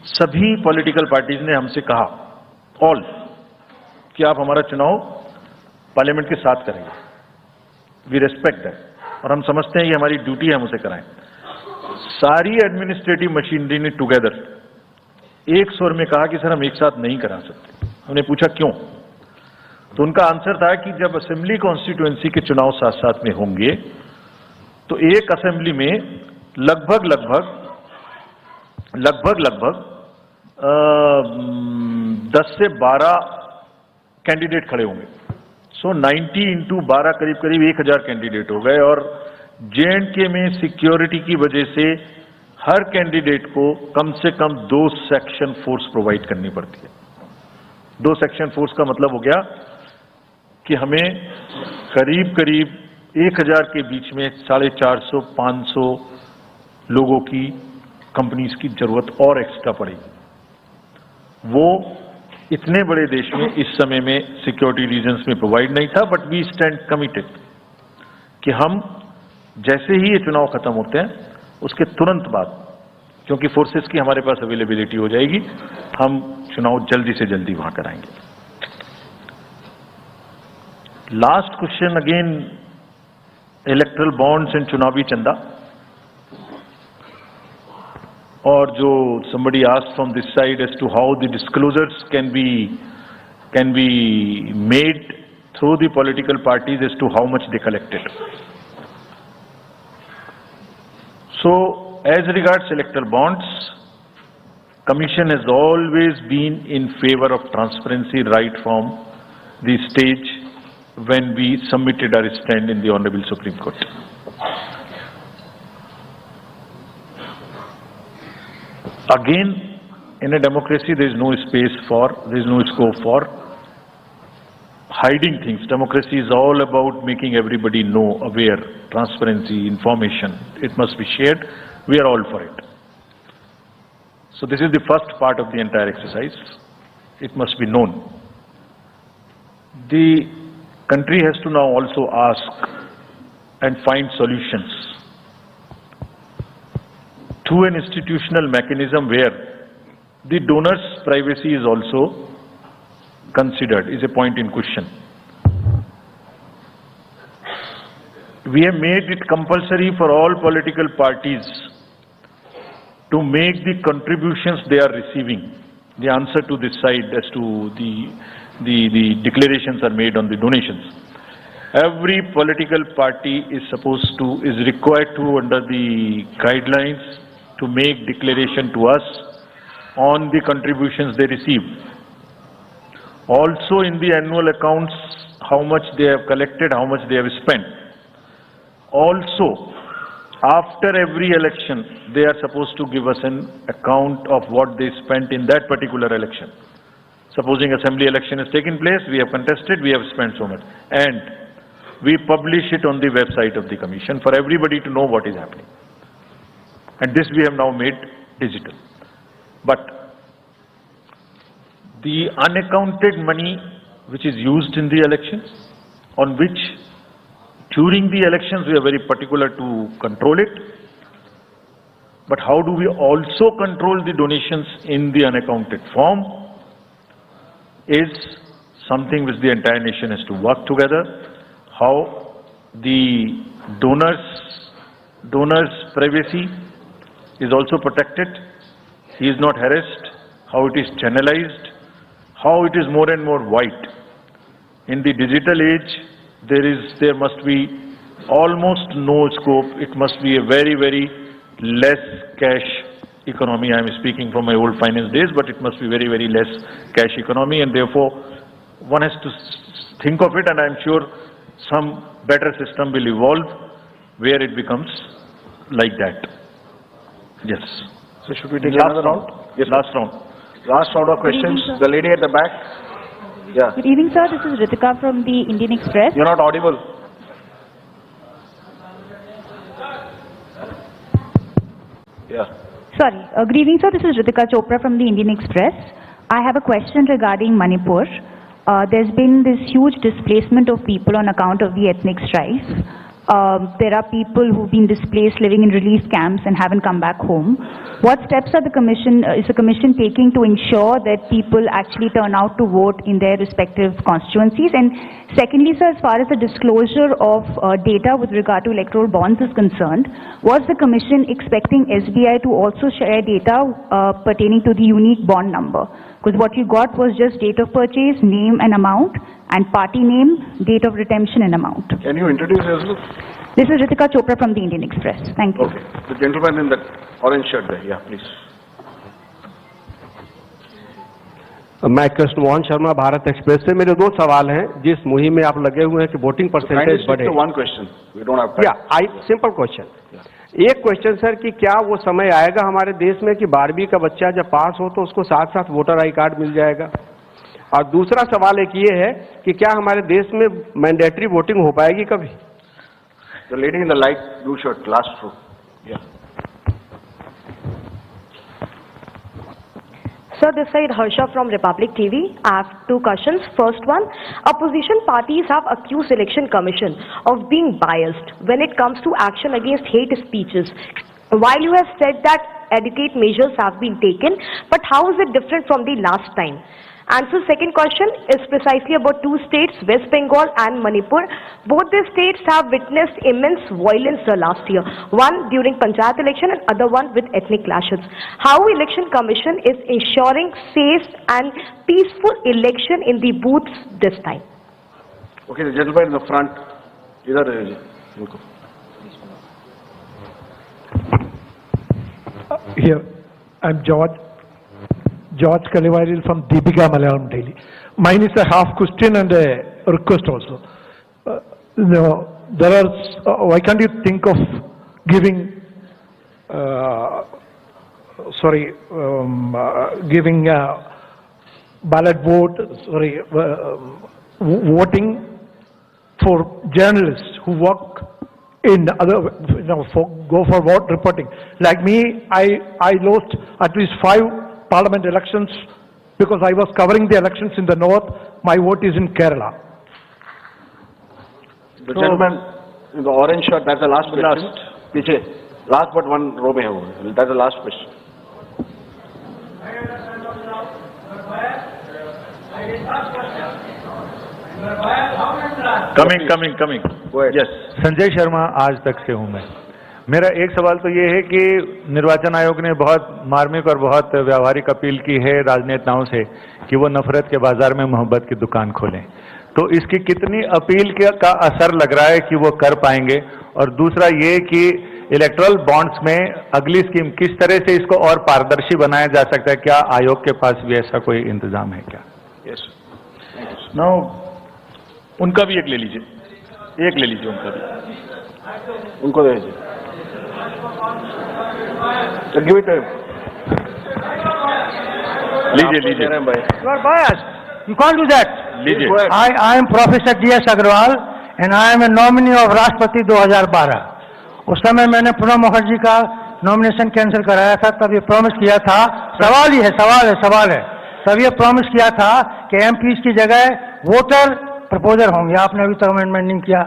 सभी पॉलिटिकल पार्टीज ने हमसे कहा, ऑल, कि आप हमारा चुनाव पार्लियामेंट के साथ करेंगे। वी रेस्पेक्ट दैट, और हम समझते हैं कि हमारी ड्यूटी है हम उसे कराएं। सारी एडमिनिस्ट्रेटिव मशीनरी ने टुगेदर एक स्वर में कहा कि सर हम एक साथ नहीं करा सकते। हमने पूछा क्यों, तो उनका आंसर था कि जब असेंबली कॉन्स्टिट्यूएंसी के चुनाव साथ साथ में होंगे तो एक असेंबली में लगभग 10 से 12 कैंडिडेट खड़े होंगे। सो 90 इंटू 12 करीब 1000 कैंडिडेट हो गए। और J&K में सिक्योरिटी की वजह से हर कैंडिडेट को कम से कम 2 सेक्शन फोर्स प्रोवाइड करनी पड़ती है। 2 सेक्शन फोर्स का मतलब हो गया कि हमें करीब 1000 के बीच में 450-500 लोगों की कंपनीज की जरूरत और एक्स्ट्रा पड़ेगी। वो इतने बड़े देश में इस समय में सिक्योरिटी रीजंस में प्रोवाइड नहीं था, बट वी स्टैंड कमिटेड कि हम जैसे ही ये चुनाव खत्म होते हैं उसके तुरंत बाद, क्योंकि फोर्सेस की हमारे पास अवेलेबिलिटी हो जाएगी, हम चुनाव जल्दी से जल्दी वहां कराएंगे। Last question again, erectile bonds and चुनावी चंदा, और जो somebody asked from this side as to how the disclosures can be made through the political parties as to how much they collected. So, as regards electoral bonds, Commission has always been in favor of transparency right from the stage when we submitted our stand in the Honorable Supreme Court. Again, in a democracy, there is no scope for hiding things. Democracy is all about making everybody know, aware, transparency, information. It must be shared. We are all for it. So this is the first part of the entire exercise. It must be known. The country has to now also ask and find solutions through an institutional mechanism where the donor's privacy is also considered, is a point in question. We have made it compulsory for all political parties to make the contributions they are receiving. The answer to this side as to the declarations are made on the donations. Every political party is required to, under the guidelines, to make declaration to us on the contributions they receive. Also in the annual accounts, how much they have collected, how much they have spent. Also, after every election, they are supposed to give us an account of what they spent in that particular election. Supposing assembly election has taken place, we have contested, we have spent so much. And we publish it on the website of the Commission for everybody to know what is happening. And this we have now made digital. But the unaccounted money which is used in the elections, on which during the elections we are very particular to control it, but how do we also control the donations in the unaccounted form is something which the entire nation has to work together. How the donors' privacy is also protected. He is not harassed. How it is channelized. How it is more and more white. In the digital age, there must be almost no scope. It must be a very, very less cash economy. I am speaking from my old finance days, but it must be very, very less cash economy, and therefore one has to think of it, and I am sure some better system will evolve where it becomes like that. Yes. So should we take another round? Yes, last round. Last round of questions. The lady at the back. Yeah. Good evening, sir. This is Ritika from the Indian Express. You're not audible. Yeah. Sorry. Good evening, sir. This is Ritika Chopra from the Indian Express. I have a question regarding Manipur. There's been this huge displacement of people on account of the ethnic strife. There are people who've been displaced living in relief camps and haven't come back home. What steps are the commission taking to ensure that people actually turn out to vote in their respective constituencies? And secondly, sir, as far as the disclosure of data with regard to electoral bonds is concerned, was the commission expecting SBI to also share data pertaining to the unique bond number? Because what you got was just date of purchase, name and amount, and party name, date of redemption and amount. Can you introduce yourself? This is Ritika Chopra from the Indian Express. Thank you. Okay. The gentleman in that orange shirt there. Yeah, please. मैं कृष्ण मोहन शर्मा भारत एक्सप्रेस से मेरे दो सवाल हैं जिस मुहिम में आप लगे हुए हैं कि वोटिंग परसेंटेज बढ़े. One question. We don't have time. Yeah, simple question. एक क्वेश्चन सर कि क्या वो समय आएगा हमारे देश में कि 12वीं का बच्चा जब पास हो तो उसको साथ साथ वोटर आई कार्ड मिल जाएगा? और दूसरा सवाल एक ये है कि क्या हमारे देश में मैंडेटरी वोटिंग हो पाएगी कभी? The lady in the light blue shirt, last row. Yeah. Sir, this side Harsha from Republic TV. I have two questions. First one, opposition parties have accused Election Commission of being biased when it comes to action against hate speeches. While you have said that adequate measures have been taken, but how is it different from the last time? And so second question is precisely about two states, West Bengal and Manipur. Both these states have witnessed immense violence last year. One during Panchayat election and other one with ethnic clashes. How Election Commission is ensuring safe and peaceful election in the booths this time? Okay, the gentleman in the front. Here, I'm George Kalivaril from Deepika Malayalam Daily. Mine is a half question and a request also. There are, why can't you think of giving, giving ballot vote, voting for journalists who work in other, go for vote reporting. Like me, I lost at least 5 parliament elections because I was covering the elections in the north. My vote is in Kerala. The gentleman in the orange shirt, that's the last question. Last but one row mein hai. That's the last question. Coming. Go ahead. Yes. Sanjay Sharma आज तक से हूं मैं. मेरा एक सवाल तो ये है कि निर्वाचन आयोग ने बहुत मार्मिक और बहुत व्यावहारिक अपील की है राजनेताओं से कि वो नफरत के बाजार में मोहब्बत की दुकान खोलें. तो इसकी कितनी अपील का असर लग रहा है कि वो कर पाएंगे? और दूसरा ये कि इलेक्ट्रल बॉन्ड्स में अगली स्कीम किस तरह से इसको और पारदर्शी बनाया जा सकता है? क्या आयोग के पास भी ऐसा कोई इंतजाम है क्या? Yes. Now, उनका भी एक ले लीजिए उनका भी. उनको दे दीजिए. Give it to him. लीजिए. You are biased. You can't do that. लीजिए. I am Professor D.S. Agrawal and I am a nominee of राष्ट्रपति 2012. उस समय मैंने प्रणब मुखर्जी का नॉमिनेशन कैंसिल कराया था. तब ये प्रॉमिस किया था, सवाल है. तब ये प्रॉमिस किया था कि एमपीज की जगह वोटर प्रपोजर होंगे. आपने अभी तक अमेंडमेंट नहीं किया.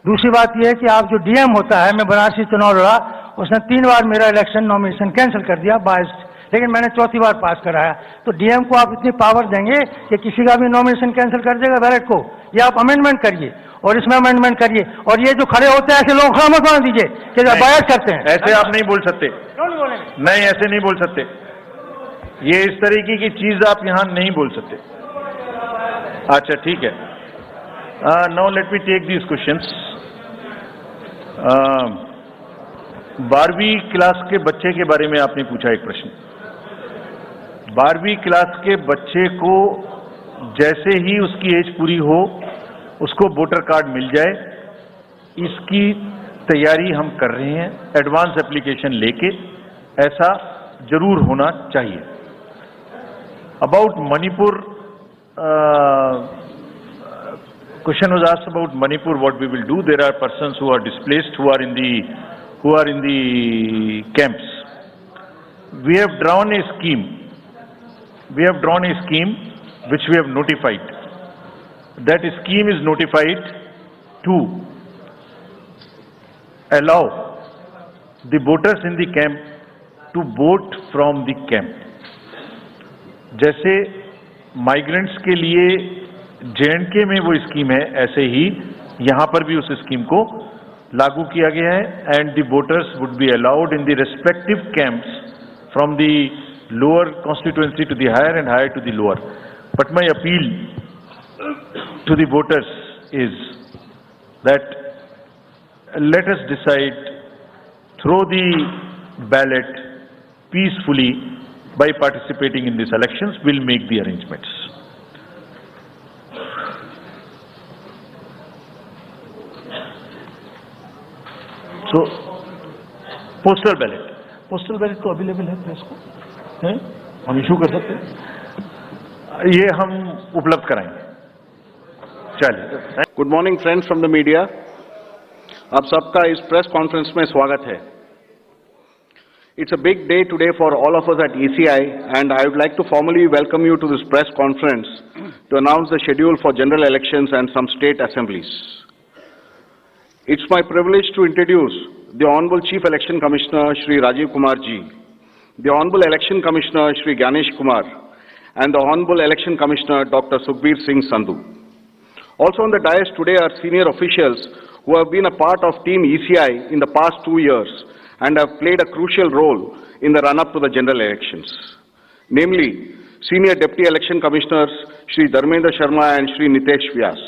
दूसरी बात यह है कि आप जो डीएम होता है, मैं बनारसी चुनाव लड़ा, उसने 3 बार मेरा इलेक्शन नॉमिनेशन कैंसिल कर दिया बायस्ड लेकिन मैंने चौथी बार पास कराया। तो डीएम को आप इतनी पावर देंगे कि किसी का भी नॉमिनेशन कैंसिल कर देगा बैलेट को, या आप अमेंडमेंट करिए और इसमें अमेंडमेंट करिए। और ये जो खड़े होते हैं ऐसे लोग खड़ा मत होने दीजिए कि बायस करते हैं। ऐसे आप नहीं बोल सकते, क्यों नहीं बोलेंगे? नहीं ऐसे नहीं बोल सकते, ये इस तरीके की चीज आप यहाँ नहीं बोल सकते। अच्छा ठीक है, now let me take these questions. 12वीं क्लास के बच्चे के बारे में आपने पूछा एक प्रश्न। 12वीं क्लास के बच्चे को जैसे ही उसकी एज पूरी हो उसको वोटर कार्ड मिल जाए, इसकी तैयारी हम कर रहे हैं एडवांस एप्लीकेशन लेके, ऐसा जरूर होना चाहिए। About Manipur, question was asked about Manipur, what we will do. There are persons who are displaced, who are in the camps. We have drawn a scheme. We have drawn a scheme which we have notified. That scheme is notified to allow the voters in the camp to vote from the camp. जैसे माइग्रेंट्स के लिए J&K में वो स्कीम है, ऐसे ही यहाँ पर भी उस स्कीम को लागू किया गया है, and the voters would be allowed in the respective camps from the lower constituency to the higher and higher to the lower. But my appeal to the voters is that let us decide through the ballot peacefully by participating in these elections. We'll make the arrangements. So, postal ballot तो अवेलेबल है प्रेस को, हैं? हम इशू कर सकते हैं, ये हम उपलब्ध कराएंगे. चलिए. Good morning friends from the media. आप सबका इस प्रेस कॉन्फ्रेंस में स्वागत है. It's a big day today for all of us at ECI, and I would like to formally welcome you to this press conference to announce the schedule for general elections and some state assemblies. It's my privilege to introduce the Honorable Chief Election Commissioner Shri Rajiv Kumar Ji, the Honorable Election Commissioner Shri Ganesh Kumar, and the Honorable Election Commissioner Dr. Sukhbir Singh Sandhu. Also on the dais today are senior officials who have been a part of Team ECI in the past 2 years and have played a crucial role in the run-up to the general elections. Namely, Senior Deputy Election Commissioners Shri Dharmendra Sharma and Shri Nitesh Vyas.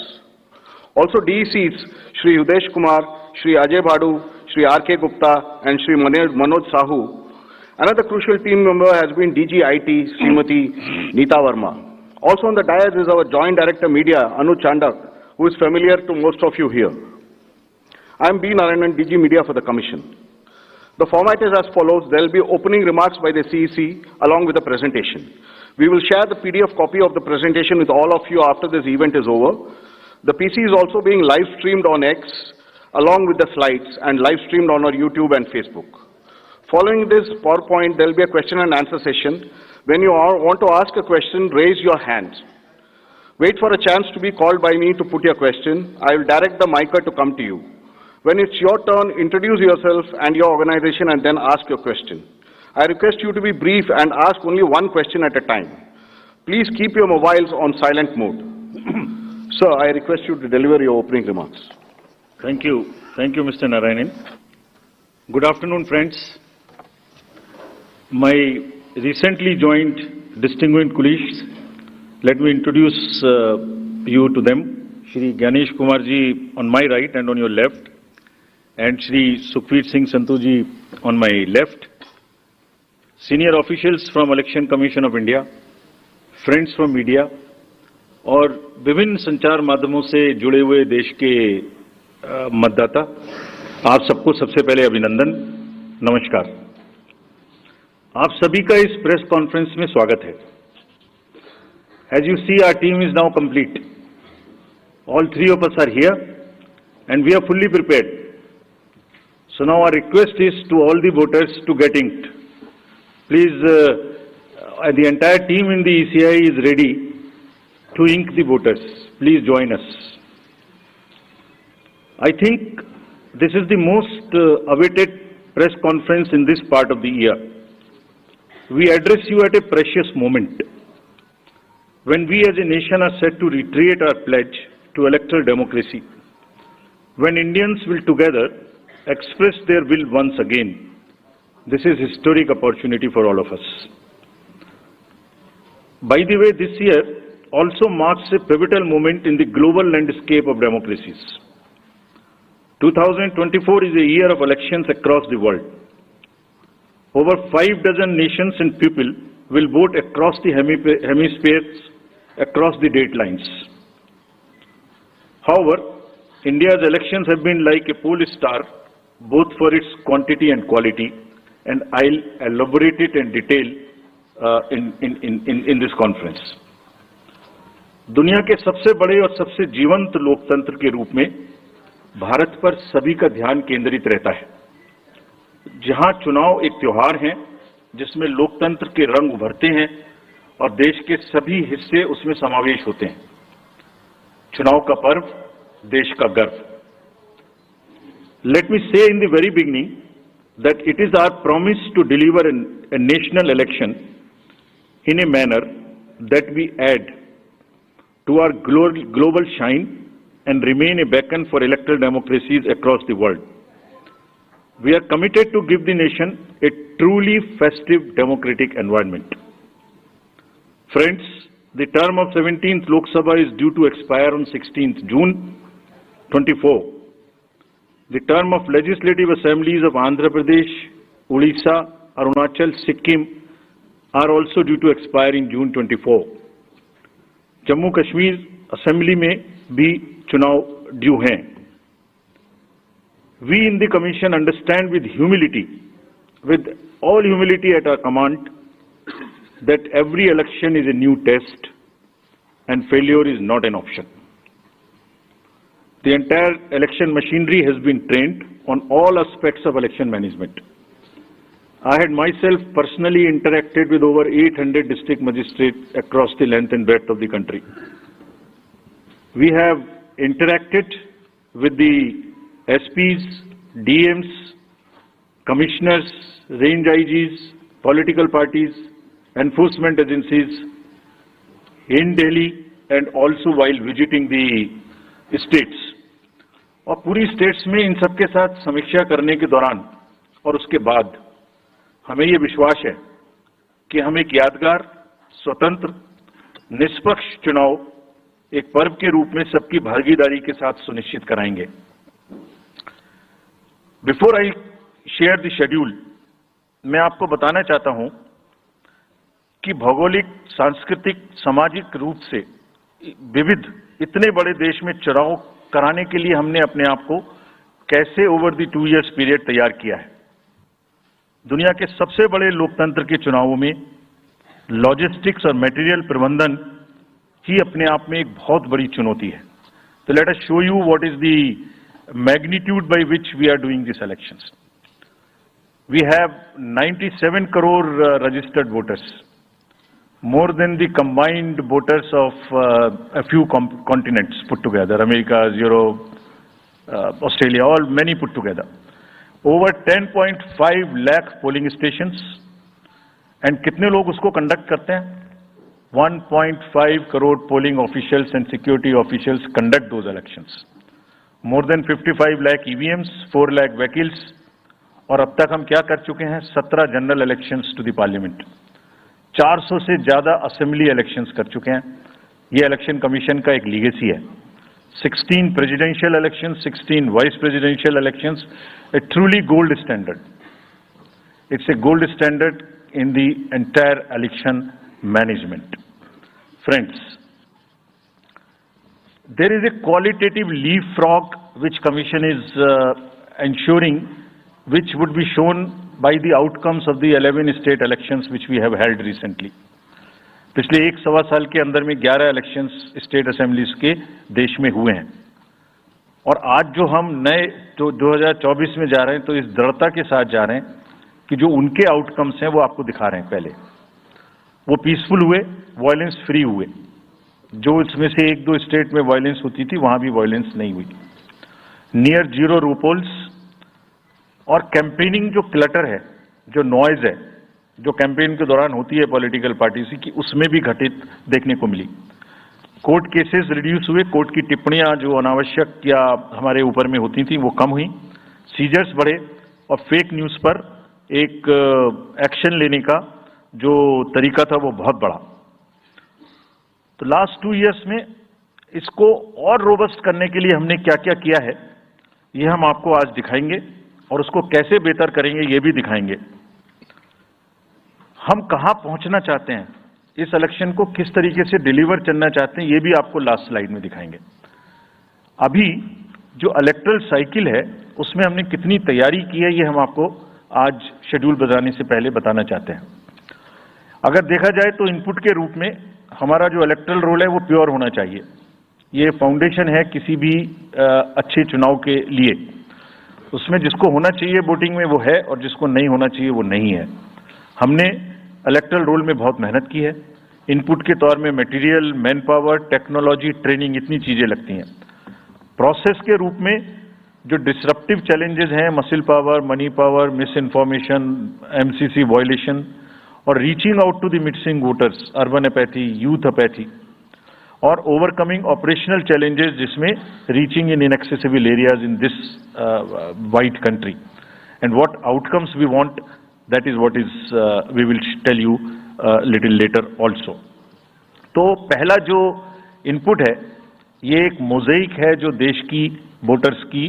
Also DECs Shri Udesh Kumar, Shri Ajay Bhadu, Shri R.K. Gupta and Shri Manoj Sahu. Another crucial team member has been DG IT Srimati Neeta Verma. Also on the dais is our Joint Director Media Anu Chandak, who is familiar to most of you here. I am B. Narayanan, DG Media for the Commission. The format is as follows. There will be opening remarks by the CEC along with the presentation. We will share the PDF copy of the presentation with all of you after this event is over. The PC is also being live streamed on X along with the slides and live streamed on our YouTube and Facebook. Following this PowerPoint, there will be a question and answer session. When you want to ask a question, raise your hand. Wait for a chance to be called by me to put your question. I will direct the micer to come to you. When it's your turn, introduce yourself and your organization and then ask your question. I request you to be brief and ask only one question at a time. Please keep your mobiles on silent mode. Sir, I request you to deliver your opening remarks. Thank you. Thank you, Mr. Narayanan. Good afternoon, friends. My recently joined distinguished colleagues, let me introduce you to them. Shri Ganesh Kumar ji on my right and on your left, and Shri Sukhbir Singh Sandhu ji on my left. Senior officials from Election Commission of India, friends from media, और विभिन्न संचार माध्यमों से जुड़े हुए देश के मतदाता, आप सबको सबसे पहले अभिनंदन, नमस्कार. आप सभी का इस प्रेस कॉन्फ्रेंस में स्वागत है. As you see, our team is now complete. All three of us are here and we are fully prepared. So now our request is to all the voters to get inked. Please, the entire team in the ECI is ready to ink the voters. Please join us. I think this is the most awaited press conference in this part of the year. we address you at a precious moment when we as a nation are set to reiterate our pledge to electoral democracy, when Indians will together express their will once again. This is a historic opportunity for all of us. By the way, this year also marks a pivotal moment in the global landscape of democracies. 2024 is a year of elections across the world. Over 5 dozen nations and people will vote across the hemispheres, across the date lines. However, India's elections have been like a pole star, both for its quantity and quality, and I'll elaborate it in detail in this conference. दुनिया के सबसे बड़े और सबसे जीवंत लोकतंत्र के रूप में भारत पर सभी का ध्यान केंद्रित रहता है, जहां चुनाव एक त्योहार है जिसमें लोकतंत्र के रंग उभरते हैं और देश के सभी हिस्से उसमें समावेश होते हैं। चुनाव का पर्व, देश का गर्व। Let me say in the very beginning that it is our promise to deliver a national election in a manner that we add to our global shine and remain a beacon for electoral democracies across the world. We are committed to give the nation a truly festive democratic environment. Friends, the term of 17th Lok Sabha is due to expire on 16th June 24. The term of legislative assemblies of Andhra Pradesh, Odisha, Arunachal, Sikkim are also due to expire in June 24. Jammu Kashmir assembly में भी चुनाव ड्यू हैं। We in the Commission understand with all humility at our command, that every election is a new test and failure is not an option. The entire election machinery has been trained on all aspects of election management. I had myself personally interacted with over 800 district magistrates across the length and breadth of the country. We have interacted with the SPs, DMs, commissioners, range IGs, political parties, enforcement agencies in Delhi and also while visiting the states. और पूरी स्टेट्स में इन सबके साथ समीक्षा करने के दौरान और उसके बाद हमें ये विश्वास है कि हम एक यादगार, स्वतंत्र, निष्पक्ष चुनाव एक पर्व के रूप में सबकी भागीदारी के साथ सुनिश्चित कराएंगे। Before I share the schedule, मैं आपको बताना चाहता हूं कि भौगोलिक, सांस्कृतिक, सामाजिक रूप से विविध इतने बड़े देश में चुनाव कराने के लिए हमने अपने आप को कैसे ओवर द 2 इयर्स पीरियड तैयार किया है। दुनिया के सबसे बड़े लोकतंत्र के चुनावों में लॉजिस्टिक्स और मटेरियल प्रबंधन ही अपने आप में एक बहुत बड़ी चुनौती है। तो let us show you what is the magnitude by which we are doing this elections. We have 97 crore registered voters, more than the combined voters of a few continents put together, America, Europe, Australia, many put together. Over 10.5 lakh polling stations, and कितने लोग उसको conduct करते हैं? 1.5 crore polling officials and security officials conduct those elections. More than 55 lakh EVMs, 4 lakh vehicles, और अब तक हम क्या कर चुके हैं? 17 general elections to the parliament, 400 से ज्यादा असेंबली इलेक्शंस कर चुके हैं। ये इलेक्शन कमीशन का एक लीगेसी है। 16 presidential elections, 16 vice presidential elections, A truly gold standard. It's a gold standard in the entire election management. Friends, there is a qualitative leapfrog which Commission is ensuring, which would be shown by the outcomes of the 11 state elections which we have held recently. पिछले 1-1.25 साल के अंदर में 11 इलेक्शंस स्टेट असेंबलीज के देश में हुए हैं, और आज जो हम नए 2024 में जा रहे हैं तो इस दृढ़ता के साथ जा रहे हैं कि जो उनके आउटकम्स हैं वो आपको दिखा रहे हैं। पहले वो पीसफुल हुए, वायलेंस फ्री हुए। जो इसमें से 1-2 स्टेट में वायलेंस होती थी वहां भी वायलेंस नहीं हुई। नियर जीरो रोपोल्स और कैंपेनिंग जो क्लटर है, जो नॉइज है, जो कैंपेन के दौरान होती है पॉलिटिकल पार्टी से, कि उसमें भी घटित देखने को मिली। कोर्ट केसेस रिड्यूस हुए, कोर्ट की टिप्पणियां जो अनावश्यक या हमारे ऊपर में होती थी वो कम हुई, सीजर्स बढ़े और फेक न्यूज पर एक एक्शन लेने का जो तरीका था वो बहुत बढ़ा। तो लास्ट 2 इयर्स में इसको और रोबस्ट करने के लिए हमने क्या क्या किया है ये हम आपको आज दिखाएंगे और उसको कैसे बेहतर करेंगे ये भी दिखाएंगे। हम कहां पहुंचना चाहते हैं, इस इलेक्शन को किस तरीके से डिलीवर करना चाहते हैं, ये भी आपको लास्ट स्लाइड में दिखाएंगे। अभी जो इलेक्टरल साइकिल है उसमें हमने कितनी तैयारी की है ये हम आपको आज शेड्यूल बताने से पहले बताना चाहते हैं। अगर देखा जाए तो इनपुट के रूप में हमारा जो इलेक्टरल रोल है वो प्योर होना चाहिए। ये फाउंडेशन है किसी भी अच्छे चुनाव के लिए। उसमें जिसको होना चाहिए वोटिंग में वो है और जिसको नहीं होना चाहिए वो नहीं है। हमने इलेक्टरल रोल में बहुत मेहनत की है। इनपुट के तौर में material, man power, technology, training, इतनी चीजें लगती हैं। प्रोसेस के रूप में जो डिसरप्टिव चैलेंजेस हैं, muscle power, money power, misinformation, MCC violation और reaching out to the missing voters, urban apathy, youth apathy और ओवरकमिंग ऑपरेशनल चैलेंजेस जिसमें reaching in inaccessible areas in this wide country and what outcomes we want, that is what is we will tell you little later also. तो पहला जो इनपुट है ये एक मोज़ेक है जो देश की वोटर्स की